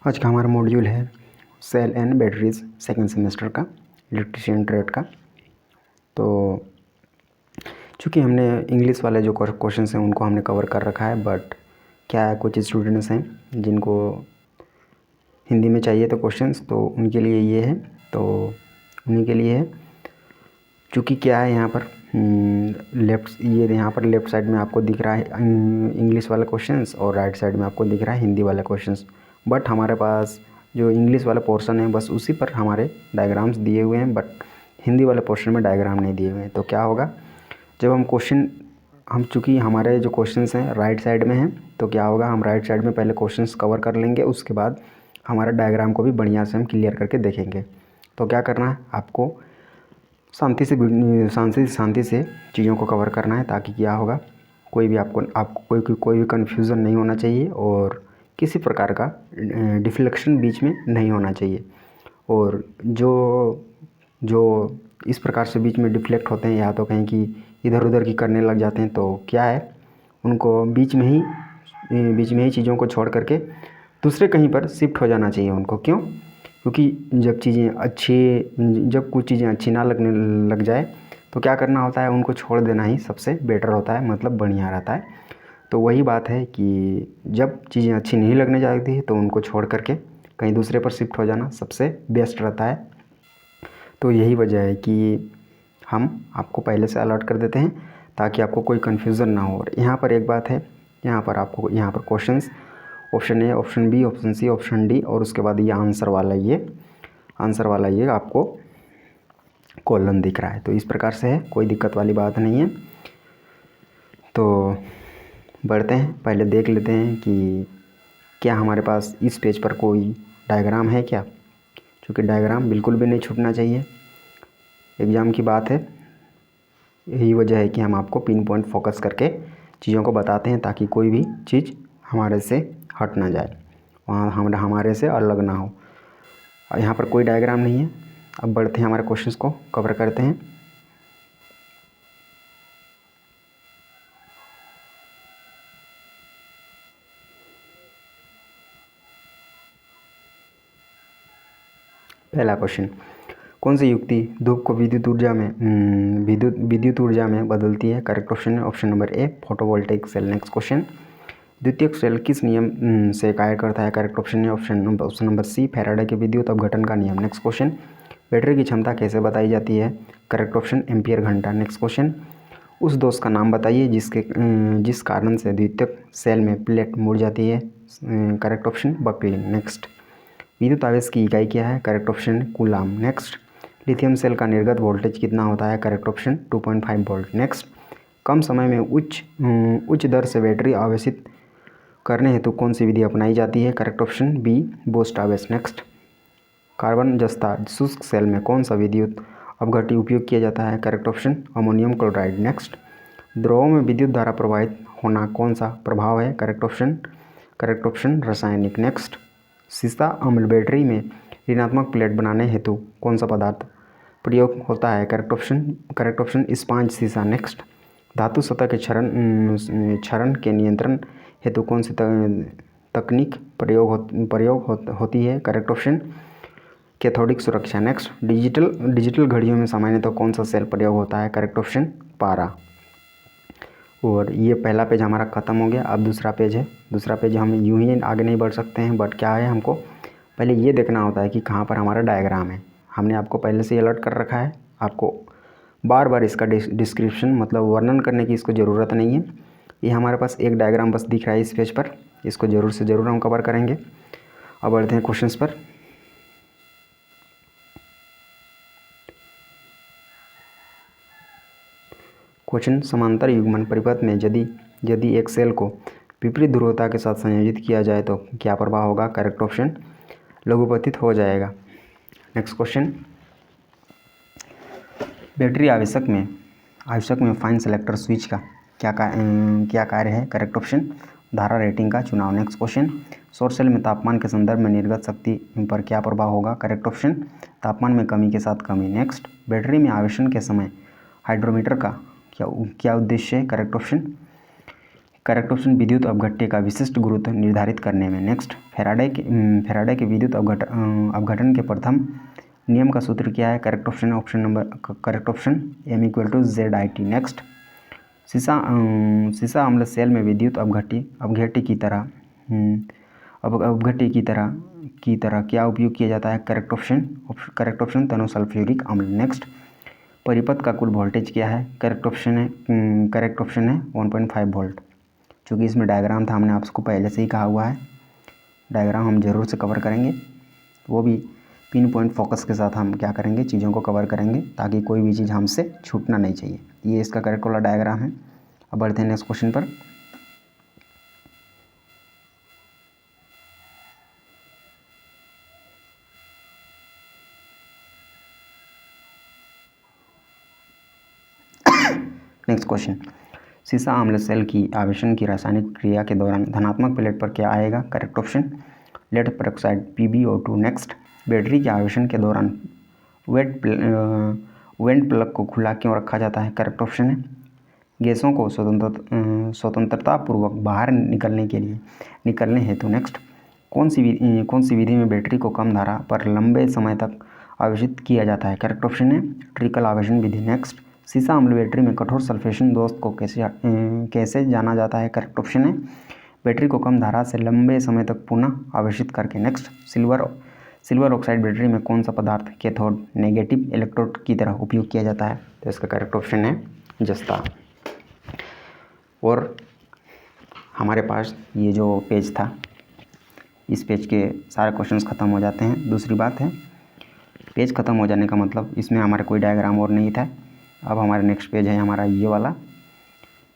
आज का हमारा मॉड्यूल है cell and batteries second semester का इलेक्ट्रिशियन ट्रेड का। तो चूँकि हमने इंग्लिश वाले जो क्वेश्चन हैं उनको हमने कवर कर रखा है, बट क्या है कुछ स्टूडेंट्स हैं जिनको हिंदी में चाहिए तो क्वेश्चंस, तो उनके लिए ये है। तो उन्हीं के लिए है, चूँकि क्या है यहाँ पर यहाँ पर लेफ़्ट साइड में आपको दिख रहा है इंग्लिश वाला क्वेश्चंस और राइट साइड में आपको दिख रहा है हिंदी वाला क्वेश्चंस। बट हमारे पास जो इंग्लिश वाला पोर्शन है बस उसी पर हमारे डायग्राम्स दिए हुए हैं, बट हिंदी वाले पोर्शन में डायग्राम नहीं दिए हुए हैं। तो क्या होगा, जब हम चूँकि हमारे जो क्वेश्चंस हैं राइट साइड में हैं, तो क्या होगा, हम राइट साइड में पहले क्वेश्चंस कवर कर लेंगे, उसके बाद हमारा डायग्राम को भी बढ़िया से हम क्लियर करके देखेंगे। तो क्या करना है, आपको शांति से चीज़ों को कवर करना है, ताकि क्या होगा, कोई भी आपको कोई भी कन्फ्यूज़न नहीं होना चाहिए और किसी प्रकार का डिफ्लेक्शन बीच में नहीं होना चाहिए। और जो इस प्रकार से बीच में डिफ्लेक्ट होते हैं या तो कहीं की इधर उधर की करने लग जाते हैं, तो क्या है, उनको बीच में ही चीज़ों को छोड़ करके दूसरे कहीं पर शिफ्ट हो जाना चाहिए उनको। क्यों? क्योंकि जब कुछ चीज़ें अच्छी ना लगने लग जाए तो क्या करना होता है, उनको छोड़ देना ही सबसे बेटर होता है, मतलब बढ़िया रहता है। तो वही बात है कि जब चीज़ें अच्छी नहीं लगने जाती है तो उनको छोड़ करके कहीं दूसरे पर शिफ्ट हो जाना सबसे बेस्ट रहता है। तो यही वजह है कि हम आपको पहले से अलर्ट कर देते हैं ताकि आपको कोई कन्फ्यूज़न ना हो। और यहाँ पर एक बात है, यहाँ पर questions option A, option B, option C, option D और उसके बाद ये आंसर वाला ये आपको कॉलम दिख रहा है। तो इस प्रकार से है, कोई दिक्कत वाली बात नहीं है। तो बढ़ते हैं, पहले देख लेते हैं कि क्या हमारे पास इस पेज पर कोई डायग्राम है क्या, क्योंकि डायग्राम बिल्कुल भी नहीं छूटना चाहिए, एग्ज़ाम की बात है। यही वजह है कि हम आपको पिन पॉइंट फोकस करके चीज़ों को बताते हैं ताकि कोई भी चीज़ हमारे से हट ना जाए, वहाँ हमारे से अलग ना हो। यहाँ पर कोई डायग्राम नहीं है। अब बढ़ते हैं, हमारे क्वेश्चंस को कवर करते हैं। पहला क्वेश्चन, कौन सी युक्ति धूप को विद्युत ऊर्जा में बदलती है? करेक्ट ऑप्शन है option number A, photovoltaic cell. Next question, द्वितीयक सेल किस नियम से कार्य करता है? करेक्ट ऑप्शन है ऑप्शन नंबर सी, फैराडे के विद्युत अपघटन का नियम। नेक्स्ट क्वेश्चन, बैटरी की क्षमता कैसे बताई जाती है? करेक्ट ऑप्शन एम्पियर घंटा। नेक्स्ट क्वेश्चन, उस दोष का नाम बताइए जिस कारण से द्वितीयक सेल में प्लेट मुड़ जाती है? Correct option buckling. नेक्स्ट, विद्युत आवेश की इकाई क्या है? Correct option coulomb. Next, lithium cell का निर्गत वोल्टेज कितना होता है? Correct option 2.5 volt. नेक्स्ट, कम समय में उच्च दर से बैटरी आवेशित करने हेतु कौन सी विधि अपनाई जाती है? करेक्ट ऑप्शन बी, बूस्ट आवेश। नेक्स्ट, कार्बन जस्ता शुष्क सेल में कौन सा विद्युत अपघट्य उपयोग किया जाता है? Correct option ammonium chloride. Next, द्रवों में विद्युत धारा प्रवाहित होना कौन सा प्रभाव है? करेक्ट ऑप्शन रासायनिक। नेक्स्ट, सीसा अम्ल बैटरी में ऋणात्मक प्लेट बनाने हेतु कौन सा पदार्थ प्रयोग होता है? करेक्ट ऑप्शन स्पॉन्ज सीसा। नेक्स्ट, धातु सतह के क्षरण के नियंत्रण हेतु कौन सी तकनीक प्रयोग होती है? करेक्ट ऑप्शन कैथोडिक सुरक्षा। नेक्स्ट, डिजिटल घड़ियों में सामान्यतः कौन सा सेल प्रयोग होता है? करेक्ट ऑप्शन पारा। और ये पहला पेज हमारा ख़त्म हो गया। अब दूसरा पेज है। दूसरा पेज हम यूं ही आगे नहीं बढ़ सकते हैं, बट क्या है, हमको पहले ये देखना होता है कि कहाँ पर हमारा डायग्राम है। हमने आपको पहले से अलर्ट कर रखा है, आपको बार बार इसका डिस्क्रिप्शन मतलब वर्णन करने की इसको ज़रूरत नहीं है। ये हमारे पास एक डायग्राम बस दिख रहा है इस पेज पर, इसको ज़रूर से ज़रूर हम कवर करेंगे। अब बढ़ते हैं क्वेश्चंस पर। क्वेश्चन, समांतर युग्मन परिपथ में यदि एक सेल को विपरीत ध्रुवता के साथ संयोजित किया जाए तो क्या प्रभाव होगा? करेक्ट ऑप्शन लघुपतित हो जाएगा। नेक्स्ट क्वेश्चन, बैटरी आवेशक में फाइन सेलेक्टर स्विच का क्या कार्य है? करेक्ट ऑप्शन धारा रेटिंग का चुनाव। नेक्स्ट क्वेश्चन, सौर सेल में तापमान के संदर्भ में निर्गत शक्ति पर क्या प्रभाव होगा? करेक्ट ऑप्शन तापमान में कमी के साथ कमी। नेक्स्ट, बैटरी में आवेशन के समय हाइड्रोमीटर का क्या उद्देश्य है? करेक्ट ऑप्शन करेक्ट ऑप्शन विद्युत अपघट्य का विशिष्ट गुरुत्व निर्धारित करने में। नेक्स्ट, फैराडे के विद्युत अपघटन के प्रथम नियम का सूत्र क्या है? Correct option M = ZIT। Next, सीसा अम्ल सेल में विद्युत अपघट्य की तरह क्या उपयोग किया जाता है? करेक्ट ऑप्शन तनुसल्फ्यूरिक अम्ल। नेक्स्ट, परिपथ का कुल वोल्टेज क्या है? करेक्ट ऑप्शन है 1.5 वोल्ट। चूँकि इसमें डायग्राम था, हमने आपको पहले से ही कहा हुआ है, डायग्राम हम जरूर से कवर करेंगे, वो भी पिन पॉइंट फोकस के साथ हम क्या करेंगे, चीज़ों को कवर करेंगे ताकि कोई भी चीज़ हमसे छूटना नहीं चाहिए। ये इसका करेक्ट वाला डायग्राम है। अब बढ़ते हैं नेक्स्ट क्वेश्चन पर। नेक्स्ट क्वेश्चन, सीसा अम्ल सेल की आवेशन की रासायनिक क्रिया के दौरान धनात्मक प्लेट पर क्या आएगा? Correct option lead peroxide PbO2। Next, battery के आवेशन के दौरान वेंट प्लग को खुला क्यों रखा जाता है? करेक्ट ऑप्शन है गैसों को स्वतंत्रतापूर्वक बाहर निकलने हेतु। नेक्स्ट, कौन सी विधि में बैटरी को कम धारा पर लंबे समय तक आवेशित किया जाता है? करेक्ट ऑप्शन है ट्रिकल आवेशन विधि। नेक्स्ट, सीसा अम्ल बैटरी में कठोर सल्फेशन दोष को कैसे जाना जाता है? करेक्ट ऑप्शन है बैटरी को कम धारा से लंबे समय तक पुनः आवेशित करके। नेक्स्ट, सिल्वर ऑक्साइड बैटरी में कौन सा पदार्थ कैथोड नेगेटिव इलेक्ट्रोड की तरह उपयोग किया जाता है? तो इसका करेक्ट ऑप्शन है जस्ता। और हमारे पास ये जो पेज था, इस पेज के सारे क्वेश्चंस ख़त्म हो जाते हैं। दूसरी बात है, पेज ख़त्म हो जाने का मतलब इसमें हमारा कोई डायग्राम और नहीं था। अब हमारा नेक्स्ट पेज है हमारा ये वाला,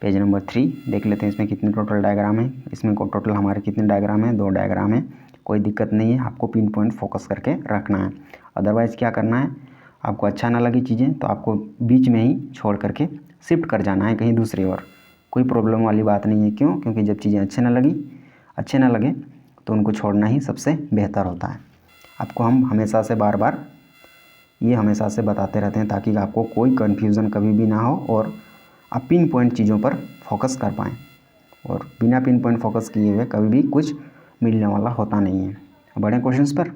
पेज नंबर 3। देख लेते हैं इसमें कितने टोटल डायग्राम है। इसमें टोटल हमारे कितने डायग्राम है? 2 डायग्राम है। कोई दिक्कत नहीं है, आपको पिन पॉइंट फोकस करके रखना है। अदरवाइज़ क्या करना है, आपको अच्छा ना लगी चीज़ें तो आपको बीच में ही छोड़ करके शिफ्ट कर जाना है कहीं दूसरी ओर। कोई प्रॉब्लम वाली बात नहीं है। क्यों? क्योंकि जब चीज़ें अच्छे ना लगे तो उनको छोड़ना ही सबसे बेहतर होता है। आपको हम हमेशा से बताते रहते हैं ताकि आपको कोई कन्फ्यूज़न कभी भी ना हो और आप पिन पॉइंट चीज़ों पर फोकस कर पाएँ। और बिना पिन पॉइंट फोकस किए हुए कभी भी कुछ मिलने वाला होता नहीं है। बड़े क्वेश्चंस पर,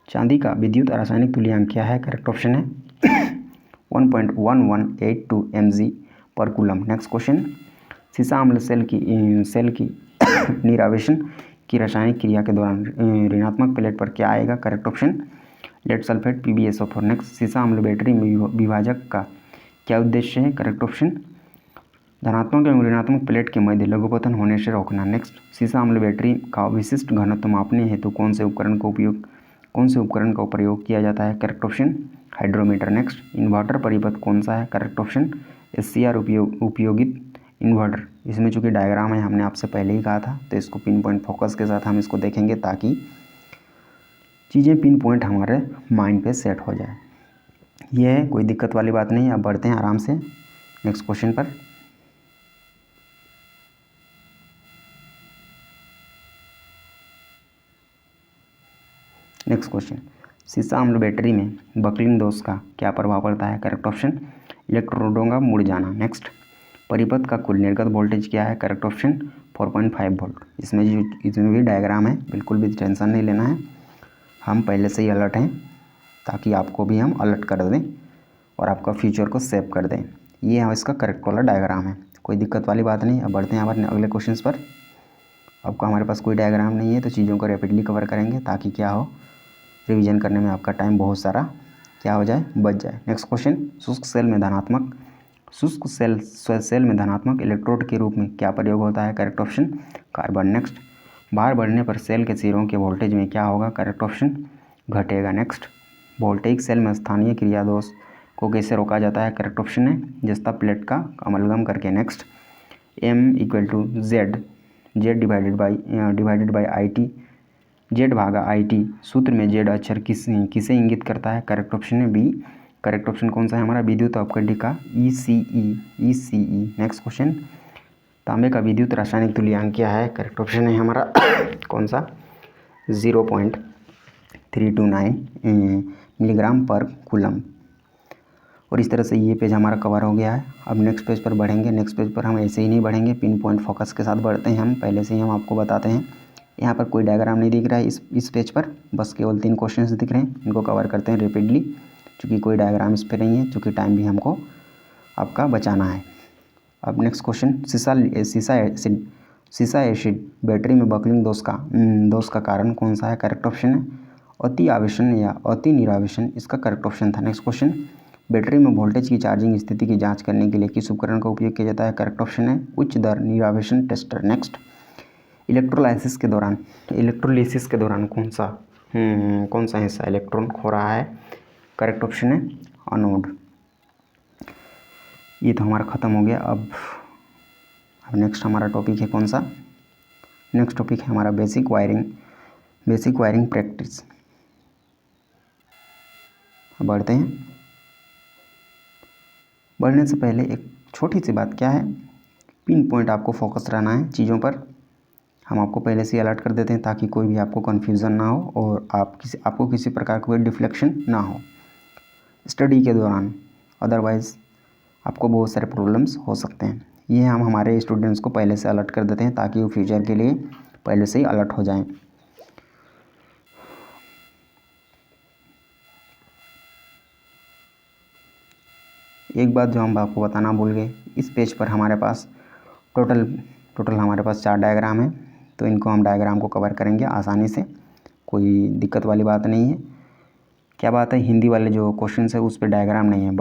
चांदी का विद्युत रासायनिक तुल्यांक क्या है? करेक्ट ऑप्शन है 1.1182 mg/कूलम। नेक्स्ट क्वेश्चन, सीसा अम्ल सेल की निरावेशन की रासायनिक क्रिया के दौरान ऋणात्मक प्लेट पर क्या आएगा? Correct option lead sulphate PbSO4। Next, सीसा अम्ल बैटरी में विभाजक का क्या उद्देश्य है? करेक्ट ऑप्शन धनात्मक एवं ऋणात्मक प्लेट के मध्य लघुपतन होने से रोकना। नेक्स्ट, सीसा अम्ल बैटरी का विशिष्ट घनत्व मापने हेतु कौन से उपकरण का प्रयोग किया जाता है? Correct option hydrometer. Next, inverter परिपथ कौन सा है? करेक्ट ऑप्शन SCR उपयोगित इन्वर्टर। इसमें चूँकि डायग्राम है, हमने आपसे पहले ही कहा था, तो इसको पिन पॉइंट फोकस के साथ हम इसको देखेंगे ताकि चीज़ें पिन पॉइंट हमारे माइंड पे सेट हो जाए। ये है, कोई दिक्कत वाली बात नहीं। अब बढ़ते हैं आराम से नेक्स्ट क्वेश्चन पर। नेक्स्ट क्वेश्चन, सीसा अम्ल बैटरी में बकलिंग दोष का क्या प्रभाव पड़ता है? करेक्ट ऑप्शन इलेक्ट्रोडों का मुड़ जाना। नेक्स्ट, परिपथ का कुल निर्गत वोल्टेज क्या है? Correct option 4.5 volt. इसमें भी डायग्राम है, बिल्कुल भी टेंशन नहीं लेना है, हम पहले से ही अलर्ट हैं ताकि आपको भी हम अलर्ट कर दें और आपका फ्यूचर को सेव कर दें। ये है इसका करेक्ट वाला डायग्राम है, कोई दिक्कत वाली बात नहीं। अब बढ़ते हैं हमारे अगले क्वेश्चन पर। आपका हमारे पास कोई डायग्राम नहीं है तो चीज़ों को रैपिडली कवर करेंगे ताकि क्या हो, रिवीजन करने में आपका टाइम बहुत सारा क्या हो जाए, बच जाए। नेक्स्ट क्वेश्चन, शुष्क सेल में धनात्मक इलेक्ट्रोड के रूप में क्या प्रयोग होता है? Correct option carbon. नेक्स्ट, भार बढ़ने पर सेल के सिरों के वोल्टेज में क्या होगा? करेक्ट ऑप्शन घटेगा। नेक्स्ट, वोल्टेइक सेल में स्थानीय क्रिया दोष को कैसे रोका जाता है? करेक्ट ऑप्शन है जस्ता प्लेट का अमलगम करके। नेक्स्ट, M = Z भागा IT सूत्र में Z अक्षर किसे इंगित करता है? करेक्ट ऑप्शन है B। करेक्ट ऑप्शन कौन सा है हमारा? विद्युत अपघट्य का ECE। नेक्स्ट क्वेश्चन, तांबे का विद्युत रासायनिक तुल्यांक क्या है? करेक्ट ऑप्शन है हमारा कौन सा? 0.329 मिलीग्राम पर कूलम। और इस तरह से ये पेज हमारा कवर हो गया है। अब नेक्स्ट पेज पर बढ़ेंगे। नेक्स्ट पेज पर हम ऐसे ही नहीं बढ़ेंगे, पिन पॉइंट फोकस के साथ बढ़ते हैं हम। पहले से ही हम आपको बताते हैं। यहाँ पर कोई डायग्राम नहीं दिख रहा है इस पेज पर, बस केवल 3 क्वेश्चंस दिख रहे हैं। इनको कवर करते हैं रैपिडली, क्योंकि कोई डायग्राम इस पर नहीं है, क्योंकि टाइम भी हमको आपका बचाना है। अब नेक्स्ट क्वेश्चन, सीसा एसिड बैटरी में बकलिंग दोष का कारण कौन सा है? करेक्ट ऑप्शन है अति आवेशन या अति निरावेशन, इसका करेक्ट ऑप्शन था। नेक्स्ट क्वेश्चन, बैटरी में वोल्टेज की चार्जिंग स्थिति की जांच करने के लिए किस उपकरण का उपयोग किया जाता है? करेक्ट ऑप्शन है उच्च दर निरावेशन टेस्टर। नेक्स्ट, इलेक्ट्रोलाइसिस के दौरान कौन सा हिस्सा इलेक्ट्रॉन खो रहा है? करेक्ट ऑप्शन है एनोड। ये तो हमारा ख़त्म हो गया। अब नेक्स्ट हमारा टॉपिक है कौन सा? नेक्स्ट टॉपिक है हमारा बेसिक वायरिंग प्रैक्टिस। बढ़ते हैं। बढ़ने से पहले एक छोटी सी बात क्या है, पिन पॉइंट आपको फोकस रहना है चीज़ों पर। हम आपको पहले से अलर्ट कर देते हैं ताकि कोई भी आपको कन्फ्यूज़न ना हो और आपको किसी प्रकार का कोई डिफ्लेक्शन ना हो स्टडी के दौरान, अदरवाइज़ आपको बहुत सारे प्रॉब्लम्स हो सकते हैं। ये हम हमारे स्टूडेंट्स को पहले से अलर्ट कर देते हैं ताकि वो फ्यूचर के लिए पहले से ही अलर्ट हो जाएं। एक बात जो हम आपको बताना भूल गए, इस पेज पर हमारे पास टोटल हमारे पास 4 डायग्राम है, तो इनको हम डायग्राम को कवर करेंगे आसानी से, कोई दिक्कत वाली बात नहीं है। क्या बात है, हिंदी वाले जो क्वेश्चन है उस पर डायग्राम नहीं है,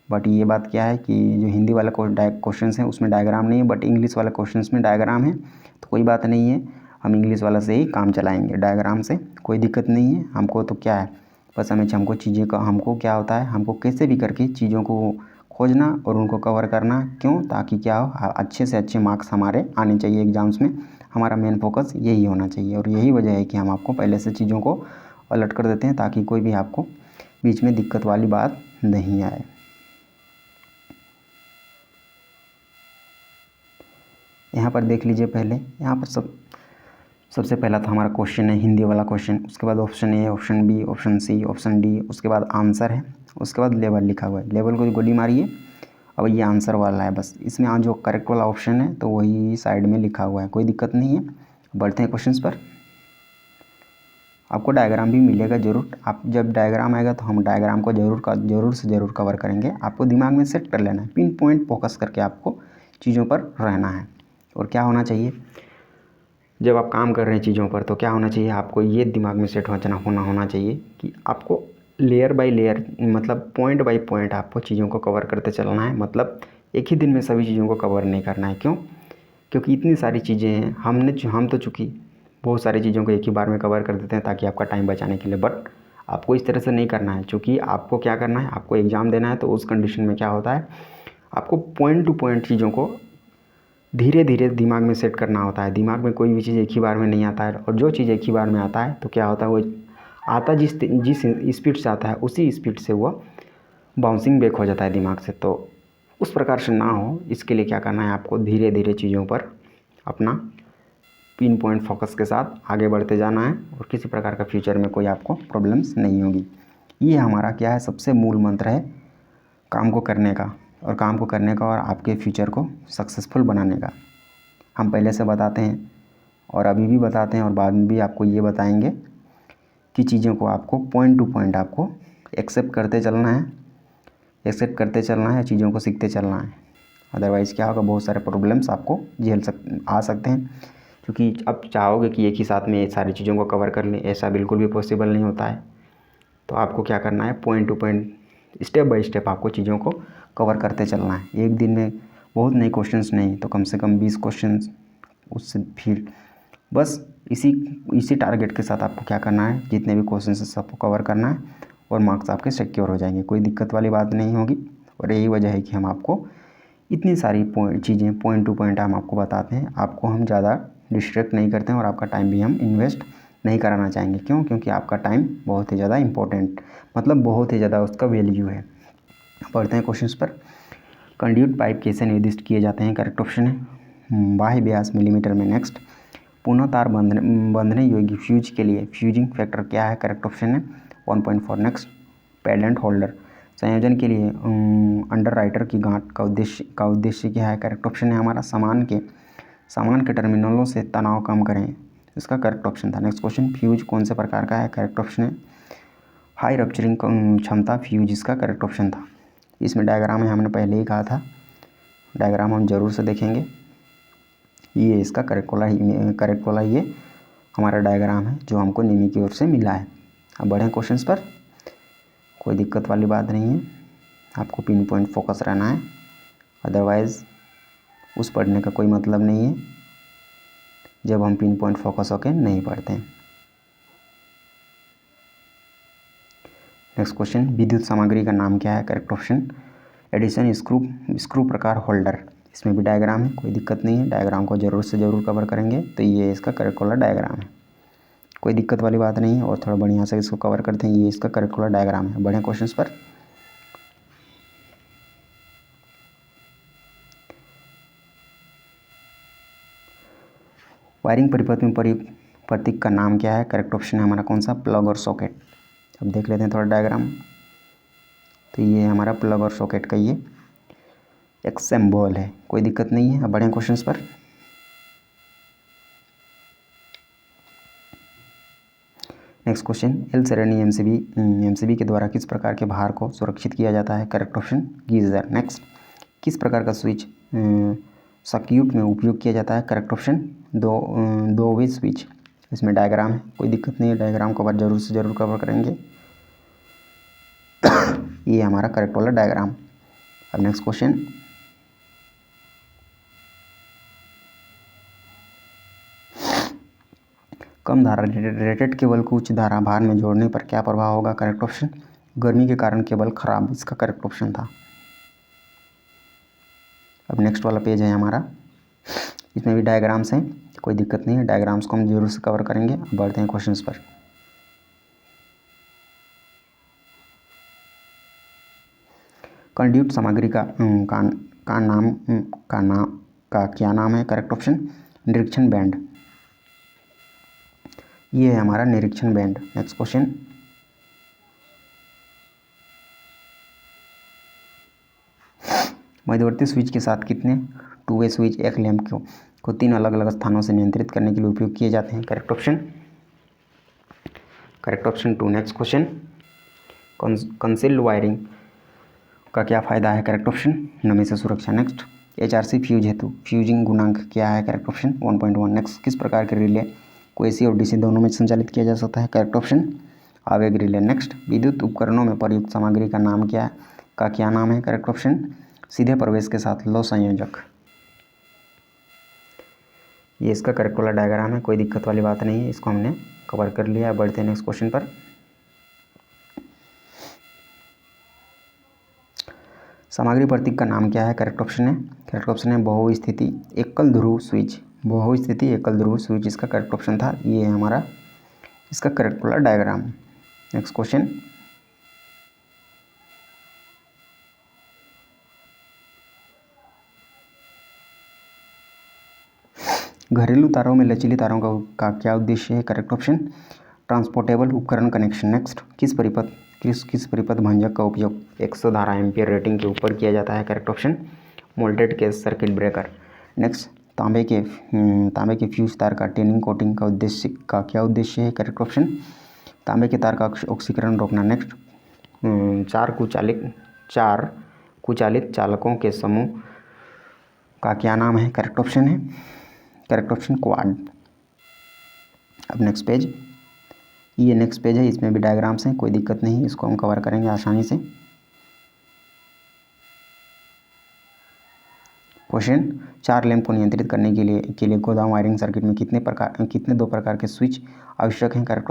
बट ये बात क्या है कि जो हिंदी वाला क्वेश्चन है उसमें डायग्राम नहीं है, बट इंग्लिश वाला क्वेश्चन में डायग्राम है। तो कोई बात नहीं है, हम इंग्लिश वाला से ही काम चलाएंगे, डायग्राम से कोई दिक्कत नहीं है हमको। तो क्या है, बस हमको चीज़ें का हमको क्या होता है, हमको कैसे भी करके चीज़ों को खोजना और उनको कवर करना। क्यों? ताकि क्या हो, अच्छे से अच्छे मार्क्स हमारे आने चाहिए एग्ज़ाम्स में। हमारा मेन फोकस यही होना चाहिए और यही वजह है कि हम आपको पहले से चीज़ों को अलर्ट कर देते हैं ताकि कोई भी आपको बीच में दिक्कत वाली बात नहीं आए। यहाँ पर देख लीजिए पहले, यहाँ पर सबसे पहला तो हमारा क्वेश्चन है हिंदी वाला क्वेश्चन, उसके बाद option A, option B, option C, option D, उसके बाद आंसर है, उसके बाद लेवल लिखा हुआ है। लेवल को गोली मारिए। अब ये आंसर वाला है, बस इसमें जो करेक्ट वाला ऑप्शन है तो वही साइड में लिखा हुआ है, कोई दिक्कत नहीं है। बढ़ते हैं क्वेश्चंस पर। आपको डायग्राम भी मिलेगा ज़रूर, आप जब डायग्राम आएगा तो हम डायग्राम को ज़रूर से ज़रूर कवर करेंगे। आपको दिमाग में सेट कर लेना है, पिन पॉइंट फोकस करके आपको चीज़ों पर रहना है। और क्या होना चाहिए, जब आप काम कर रहे हैं चीज़ों पर तो क्या होना चाहिए, आपको ये दिमाग में सेट होना चाहिए कि आपको लेयर बाय लेयर, मतलब पॉइंट बाय पॉइंट आपको चीज़ों को कवर करते चलना है। मतलब एक ही दिन में सभी चीज़ों को कवर नहीं करना है। क्यों? क्योंकि इतनी सारी चीज़ें हैं, हम तो चूँकि बहुत सारी चीज़ों को एक ही बार में कवर कर देते हैं ताकि आपका टाइम बचाने के लिए, बट आपको इस तरह से नहीं करना है। चूँकि आपको क्या करना है, आपको एग्ज़ाम देना है, तो उस कंडीशन में क्या होता है, आपको पॉइंट टू पॉइंट चीज़ों को धीरे धीरे दिमाग में सेट करना होता है। दिमाग में कोई भी चीज़ एक ही बार में नहीं आता है, और जो चीज़ एक ही बार में आता है तो क्या होता है, वो आता जिस स्पीड से आता है उसी स्पीड से वो बाउंसिंग बैक हो जाता है दिमाग से। तो उस प्रकार से ना हो, इसके लिए क्या करना है, आपको धीरे धीरे चीज़ों पर अपना पिन पॉइंट फोकस के साथ आगे बढ़ते जाना है और किसी प्रकार का फ्यूचर में कोई आपको प्रॉब्लम्स नहीं होगी। ये हमारा क्या है, सबसे मूल मंत्र है काम को करने का, और आपके फ्यूचर को सक्सेसफुल बनाने का। हम पहले से बताते हैं और अभी भी बताते हैं और बाद में भी आपको ये बताएंगे कि चीज़ों को आपको पॉइंट टू पॉइंट आपको एक्सेप्ट करते चलना है, चीज़ों को सीखते चलना है। अदरवाइज़ क्या होगा, बहुत सारे प्रॉब्लम्स आपको आ सकते हैं। क्योंकि अब चाहोगे कि एक ही साथ में सारी चीज़ों को कवर कर लें, ऐसा बिल्कुल भी पॉसिबल नहीं होता है। तो आपको क्या करना है, point two point step by step आपको चीज़ों को कवर करते चलना है। एक दिन में बहुत नए क्वेश्चंस नहीं तो कम से कम 20 क्वेश्चंस, उससे फिर बस इसी टारगेट के साथ आपको क्या करना है, जितने भी क्वेश्चंस हैं सबको कवर करना है और मार्क्स आपके सिक्योर हो जाएंगे, कोई दिक्कत वाली बात नहीं होगी। और यही वजह है कि हम आपको इतनी सारी चीज़ें पॉइंट टू पॉइंट हम आपको बताते हैं। आपको हम ज़्यादा डिस्ट्रैक्ट नहीं करते हैं और आपका टाइम भी हम इन्वेस्ट नहीं कराना चाहेंगे। क्यों? क्योंकि आपका टाइम बहुत ही ज़्यादा इंपॉर्टेंट, मतलब बहुत ही ज़्यादा उसका वैल्यू है। पढ़ते हैं क्वेश्चंस पर। कंड्यूट पाइप कैसे निर्दिष्ट किए जाते हैं? करेक्ट ऑप्शन है बाह्य व्यास मिलीमीटर में। नेक्स्ट, पुनः तार बंधने योग्य फ्यूज के लिए फ्यूजिंग फैक्टर क्या है? करेक्ट ऑप्शन है 1.4। नेक्स्ट, पेडेंट होल्डर संयोजन के लिए अंडर राइटर की गांठ का उद्देश्य क्या है? करेक्ट ऑप्शन है हमारा सामान के टर्मिनलों से तनाव कम करें, इसका करेक्ट ऑप्शन था। नेक्स्ट क्वेश्चन, फ्यूज कौन से प्रकार का है? करेक्ट ऑप्शन है हाई रप्चरिंग क्षमता फ्यूज, इसका करेक्ट ऑप्शन था। इसमें डायग्राम है, हमने पहले ही कहा था, डायग्राम हम जरूर से देखेंगे। ये इसका करेक्ट वाला ये हमारा डायग्राम है जो हमको निमी की ओर से मिला है। अब बढ़ें क्वेश्चंस पर। कोई दिक्कत वाली बात नहीं है, आपको पिन पॉइंट फोकस रहना है, अदरवाइज़ उस पढ़ने का कोई मतलब नहीं है जब हम पिन पॉइंट फोकस होकर नहीं पढ़ते हैं। नेक्स्ट क्वेश्चन, विद्युत सामग्री का नाम क्या है? करेक्ट ऑप्शन एडिशन स्क्रू प्रकार होल्डर। इसमें भी डायग्राम है, कोई दिक्कत नहीं है, डायग्राम को ज़रूर से ज़रूर कवर करेंगे। तो ये इसका करेक्ट वाला डायग्राम है, कोई दिक्कत वाली बात नहीं है, और थोड़ा बढ़िया से इसको कवर करते हैं। ये इसका करेक्ट वाला डायग्राम है। बढ़िया क्वेश्चंस पर। वायरिंग परिपथ में प्रयुक्त प्रतीक का नाम क्या है? करेक्ट ऑप्शन है हमारा कौन सा? प्लग और सॉकेट। अब देख लेते हैं थोड़ा डायग्राम। तो ये हमारा प्लग और सॉकेट का ये एक सिंबल है, कोई दिक्कत नहीं है। अब बढ़िया क्वेश्चंस पर। नेक्स्ट क्वेश्चन, एल श्रेणी एमसीबी के द्वारा किस प्रकार के भार को सुरक्षित किया जाता है? Correct option geyser. नेक्स्ट, किस प्रकार का स्विच सर्किट में उपयोग किया जाता है? करेक्ट ऑप्शन दो वे स्विच। इसमें डायग्राम है, कोई दिक्कत नहीं है, डायग्राम को बार जरूर से ज़रूर कवर करेंगे। ये हमारा करेक्ट वाला डायग्राम। अब नेक्स्ट क्वेश्चन, कम धारा रेटेड केबल को उच्च धारा भार में जोड़ने पर क्या प्रभाव होगा? करेक्ट ऑप्शन गर्मी के कारण केबल खराब, इसका करेक्ट ऑप्शन था। अब नेक्स्ट वाला पेज है हमारा, इसमें भी डायग्राम्स हैं, कोई दिक्कत नहीं है, डायग्राम्स को हम जरूर से कवर करेंगे। अब बढ़ते हैं क्वेश्चंस पर। कंड्यूट सामग्री का क्या नाम है? करेक्ट ऑप्शन निरीक्षण बैंड। ये है हमारा निरीक्षण बैंड। नेक्स्ट क्वेश्चन, मध्यवर्ती स्विच के साथ कितने टू वे स्विच एक लैंप को 3 अलग अलग स्थानों से नियंत्रित करने के लिए उपयोग किए जाते हैं? Correct option 2। Next question, concealed wiring का क्या फ़ायदा है? करेक्ट ऑप्शन नमी से सुरक्षा। नेक्स्ट, एचआरसी फ्यूज हेतु फ्यूजिंग गुणांक क्या है? Correct option 1.1। नेक्स्ट, किस प्रकार के रिले को एसी और डीसी दोनों में संचालित किया जा सकता है? करेक्ट ऑप्शन आवेग रिले। नेक्स्ट, विद्युत उपकरणों में प्रयुक्त सामग्री का नाम क्या नाम है? करेक्ट ऑप्शन सीधे प्रवेश के साथ लो संयोजक। ये इसका करेक्ट वाला डायग्राम है, कोई दिक्कत वाली बात नहीं है, इसको हमने कवर कर लिया। बढ़ते हैं नेक्स्ट क्वेश्चन पर। सामग्री प्रतीक का नाम क्या है? करेक्ट ऑप्शन है बहुस्थिति एकल ध्रुव स्विच। बहुस्थिति एकल ध्रुव स्विच इसका करेक्ट ऑप्शन था। ये है हमारा इसका करेक्ट वाला डायग्राम। नेक्स्ट क्वेश्चन, घरेलू तारों में लचीली तारों का क्या उद्देश्य है? करेक्ट ऑप्शन ट्रांसपोर्टेबल उपकरण कनेक्शन। नेक्स्ट, किस परिपथ भंजक का उपयोग 100 धारा एम्पियर रेटिंग के ऊपर किया जाता है? Correct option molted case circuit breaker. Next, तांबे के फ्यूज तार का टेनिंग कोटिंग का क्या उद्देश्य है? करेक्ट ऑप्शन तांबे के तार का ऑक्सीकरण रोकना। नेक्स्ट, चार कुचालित चालकों के समूह का क्या नाम है? Correct option quad. अब नेक्स्ट पेज, ये नेक्स्ट पेज है, इसमें भी डायग्राम्स हैं, कोई दिक्कत नहीं, इसको हम कवर करेंगे आसानी से। क्वेश्चन, 4 लैंप को नियंत्रित करने के लिए गोदाम वायरिंग सर्किट में कितने 2 प्रकार के स्विच आवश्यक हैं? Correct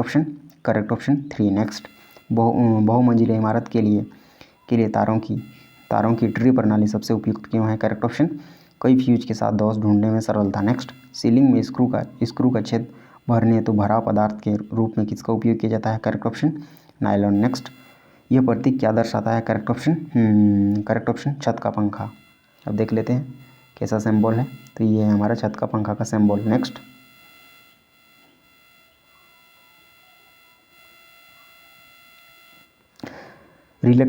option 3। नेक्स्ट, बहुमंजिले इमारत के लिए तारों की ट्री प्रणाली सबसे उपयुक्त क्यों है? करेक्ट ऑप्शन कई फ्यूज के साथ दोष ढूंढने में सरलता। नेक्स्ट, सीलिंग में स्क्रू का छेद भरने हेतु भराव पदार्थ के रूप में किसका उपयोग किया जाता है? Correct option nylon. नेक्स्ट, यह प्रतीक क्या दर्शाता है? करेक्ट ऑप्शन छत का पंखा। अब देख लेते हैं कैसा सिंबल है। तो ये है हमारा छत का पंखा का सिंबल। नेक्स्ट, रिले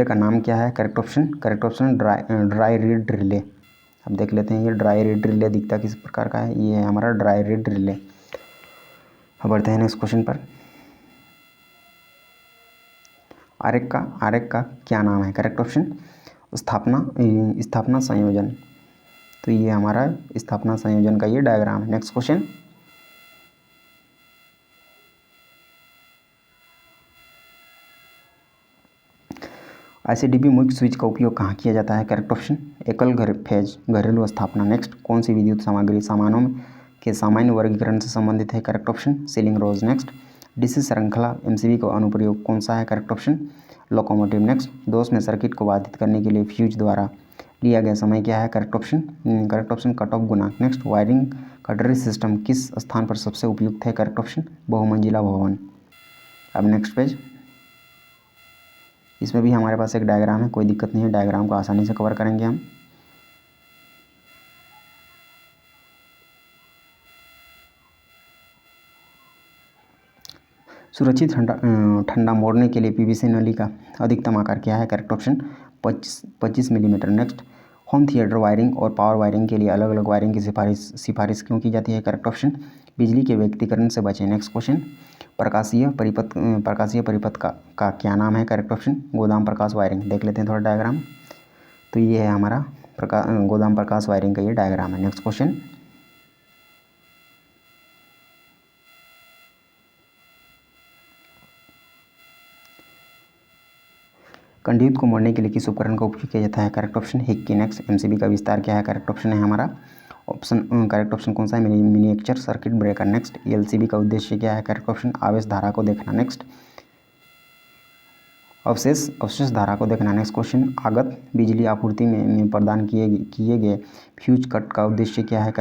का नाम क्या है? Correct option dry read relay. अब देख लेते हैं ये ड्राई रीड रिले दिखता किस प्रकार का है। ये है हमारा ड्राई रीड रिले। अब बढ़ते हैं नेक्स्ट क्वेश्चन पर। आरेख का क्या नाम है? करेक्ट ऑप्शन स्थापना संयोजन। तो ये हमारा स्थापना संयोजन का ये डायग्राम है। नेक्स्ट क्वेश्चन, ICDP मुख्य स्विच का उपयोग कहाँ किया जाता है? करेक्ट ऑप्शन एकल फेज घरेलू स्थापना। नेक्स्ट, कौन सी विद्युत सामग्री सामानों के सामान्य वर्गीकरण से संबंधित है? करेक्ट ऑप्शन सीलिंग रोज। नेक्स्ट, DC श्रृंखला MCB का अनुप्रयोग कौन सा है? Correct option locomotive. नेक्स्ट, दोष में सर्किट को बाधित करने के लिए फ्यूज द्वारा लिया गया समय क्या है? करेक्ट ऑप्शन कट ऑफ गुणांक। नेक्स्ट, वायरिंग कटरी सिस्टम किस स्थान पर सबसे उपयुक्त है? करेक्ट ऑप्शन बहुमंजिला भवन। अब नेक्स्ट पेज, इसमें भी हमारे पास एक डायग्राम है, कोई दिक्कत नहीं है, डायग्राम को आसानी से कवर करेंगे हम। सुरक्षित ठंडा मोड़ने के लिए PVC नली का अधिकतम आकार क्या है? Correct option 25 millimetre. Next, home theatre wiring और पावर वायरिंग के लिए अलग अलग वायरिंग की सिफारिश क्यों की जाती है? करेक्ट ऑप्शन बिजली के व्यक्तिकरण से बचें। नेक्स्ट क्वेश्चन, प्रकाशीय परिपथ का क्या नाम है? करेक्ट ऑप्शन गोदाम प्रकाश वायरिंग। देख लेते हैं थोड़ा डायग्राम। तो ये है हमारा गोदाम प्रकाश वायरिंग का ये डायग्राम है। नेक्स्ट क्वेश्चन, कंडक्ट को मोड़ने के लिए किस उपकरण का उपयोग किया जाता है? Correct option Hickey. Next, MCB का विस्तार क्या है? करेक्ट ऑप्शन है हमारा करेक्ट ऑप्शन कौन सा है? Miniature circuit breaker. Next, LCB का उद्देश्य क्या है? करेक्ट ऑप्शन आवेश धारा को देखना। नेक्स्ट, अवशेष धारा को देखना। नेक्स्ट क्वेश्चन, आगत बिजली आपूर्ति में प्रदान किए गए फ्यूज कट का उद्देश्य क्या है?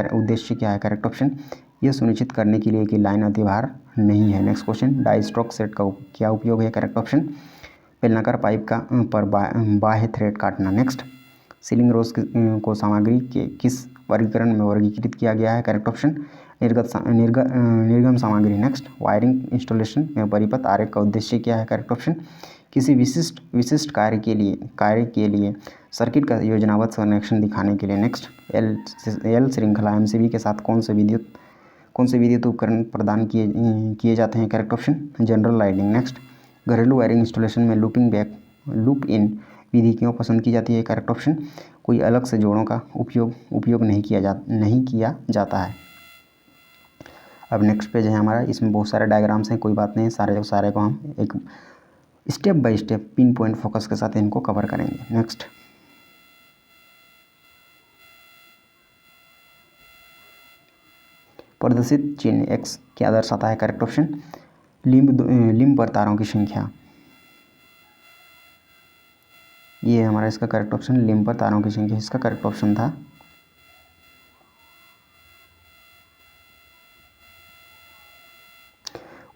करेक्ट ऑप्शन यह सुनिश्चित करने के लिए कि लाइन अतिभार नहीं है। Next question, die stroke set का क्या उपयोग है? करेक्ट ऑप्शन बेलनाकार पाइप का पर बाह्य थ्रेड काटना। नेक्स्ट, सीलिंग रोज को सामग्री के किस वर्गीकरण में वर्गीकृत किया गया है? करेक्ट ऑप्शन निर्गम सामग्री। नेक्स्ट, वायरिंग इंस्टॉलेशन में परिपथ आरेख का उद्देश्य क्या है? करेक्ट ऑप्शन किसी विशिष्ट कार्य के लिए सर्किट का योजनाबद्ध कनेक्शन दिखाने के लिए। नेक्स्ट, एल श्रृंखला MCB के साथ कौन से विद्युत उपकरण प्रदान किए जाते हैं? Correct option general lighting. Next, घरेलू वायरिंग इंस्टॉलेशन में लूप इन विधि क्यों पसंद की जाती है? करेक्ट ऑप्शन कोई अलग से जोड़ों का उपयोग नहीं किया जाता है। अब नेक्स्ट पेज है हमारा, इसमें बहुत सारे डायग्राम्स हैं, कोई बात नहीं, सारे को हम एक step by step pin point focus के साथ इनको कवर करेंगे। नेक्स्ट, प्रदर्शित चिन्ह X क्या दर्शाता है? करेक्ट ऑप्शन लिंब पर तारों की संख्या। ये हमारा इसका करेक्ट ऑप्शन लिंब पर तारों की संख्या इसका करेक्ट ऑप्शन था।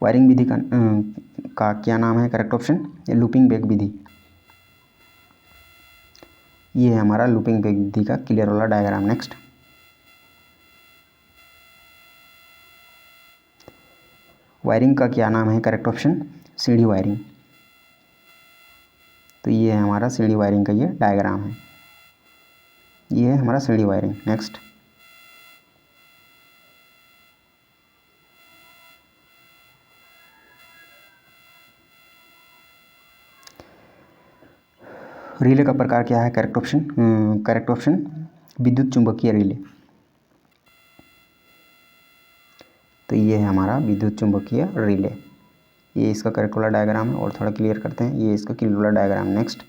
वायरिंग विधि का क्या नाम है? करेक्ट ऑप्शन लूपिंग बैक विधि। ये है हमारा लूपिंग बैक विधि का क्लियर वाला डायग्राम। नेक्स्ट, वायरिंग का क्या नाम है? करेक्ट ऑप्शन सीढ़ी वायरिंग। तो ये है हमारा सीढ़ी वायरिंग का ये डायग्राम है, ये है हमारा सीढ़ी वायरिंग। नेक्स्ट, रिले का प्रकार क्या है? करेक्ट ऑप्शन विद्युत चुंबकीय रिले। तो ये है हमारा विद्युत चुंबकीय रिले, ये इसका करेक्ट वाला डायग्राम है। और थोड़ा क्लियर करते हैं, ये इसका क्लियर वाला डायग्राम। नेक्स्ट,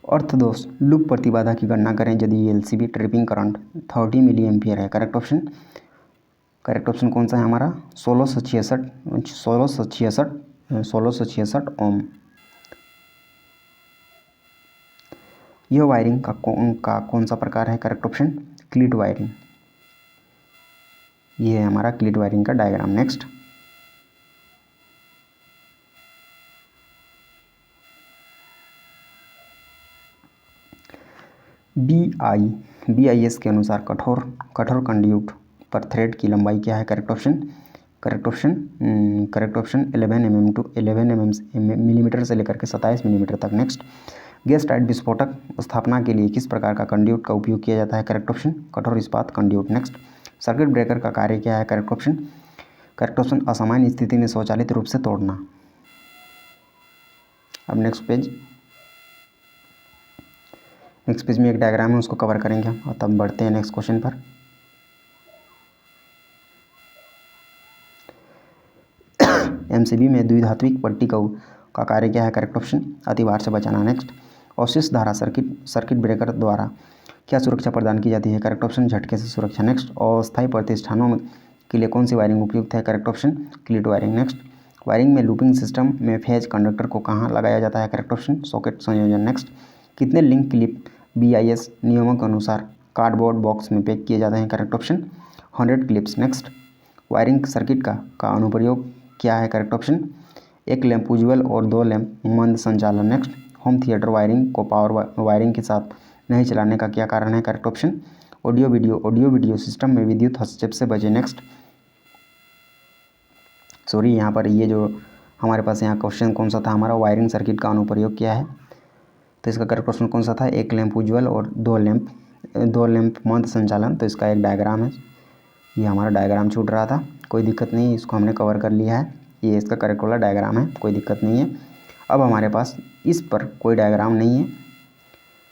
अर्थदोष लूप प्रतिबाधा की गणना करें यदि LCB tripping current 30 milliampere है। करेक्ट ऑप्शन कौन सा है हमारा? 1666 ओम। यह वायरिंग का कौन सा प्रकार है? Correct option क्लीट wiring. ये है हमारा क्लीट वायरिंग का डायग्राम। नेक्स्ट, BIS के अनुसार कठोर कंड्यूट पर थ्रेड की लंबाई क्या है? Correct option 11 mm to 11 millimetre से लेकर के 27 मिलीमीटर तक। नेक्स्ट, गैस टाइट विस्फोटक स्थापना के लिए किस प्रकार का कंड्यूट का उपयोग किया जाता है? करेक्ट ऑप्शन कठोर इस्पात कंड्यूट। नेक्स्ट, सर्किट ब्रेकर का कार्य क्या है? करेक्ट ऑप्शन असामान्य स्थिति में स्वचालित रूप से तोड़ना। अब नेक्स्ट पेज में एक डायग्राम है, उसको कवर करेंगे हम और तब बढ़ते हैं नेक्स्ट क्वेश्चन पर। MCB में द्विधात्विक पट्टी का कार्य क्या है? करेक्ट ऑप्शन अतिभार से बचाना। नेक्स्ट, अवशिष्ट धारा सर्किट ब्रेकर द्वारा क्या सुरक्षा प्रदान की जाती है? करेक्ट ऑप्शन झटके से सुरक्षा। नेक्स्ट, अस्थायी प्रतिष्ठानों के लिए कौन सी वायरिंग उपयुक्त है? Correct option क्लीट wiring. Next, wiring में लूपिंग सिस्टम में फेज कंडक्टर को कहाँ लगाया जाता है? करेक्ट ऑप्शन सॉकेट संयोजन। नेक्स्ट, कितने लिंक क्लिप BIS नियमों के अनुसार कार्डबोर्ड बॉक्स में पैक किए जाते हैं? Correct option 100 clips. Next, wiring circuit का अनुप्रयोग क्या है? करेक्ट ऑप्शन एक लैंप उज्ज्वल और 2 लैंप मंद संचालन। नेक्स्ट, होम थिएटर वायरिंग को पावर वायरिंग के साथ नहीं चलाने का क्या कारण है? Correct option audio video system में विद्युत हस्तक्षेप से बचे। नेक्स्ट, सॉरी, यहाँ पर ये जो हमारे पास यहाँ क्वेश्चन कौन सा था हमारा, वायरिंग सर्किट का अनुप्रयोग क्या है, तो इसका करेक्ट क्वेश्चन कौन सा था? एक लैंप उज्ज्वल और 2 लैंप मंद संचालन। तो इसका एक डायग्राम है, ये हमारा डायग्राम छूट रहा था, कोई दिक्कत नहीं, इसको हमने कवर कर लिया है। ये इसका करेक्ट वाला डायग्राम है, कोई दिक्कत नहीं है। अब हमारे पास इस पर कोई डायग्राम नहीं है,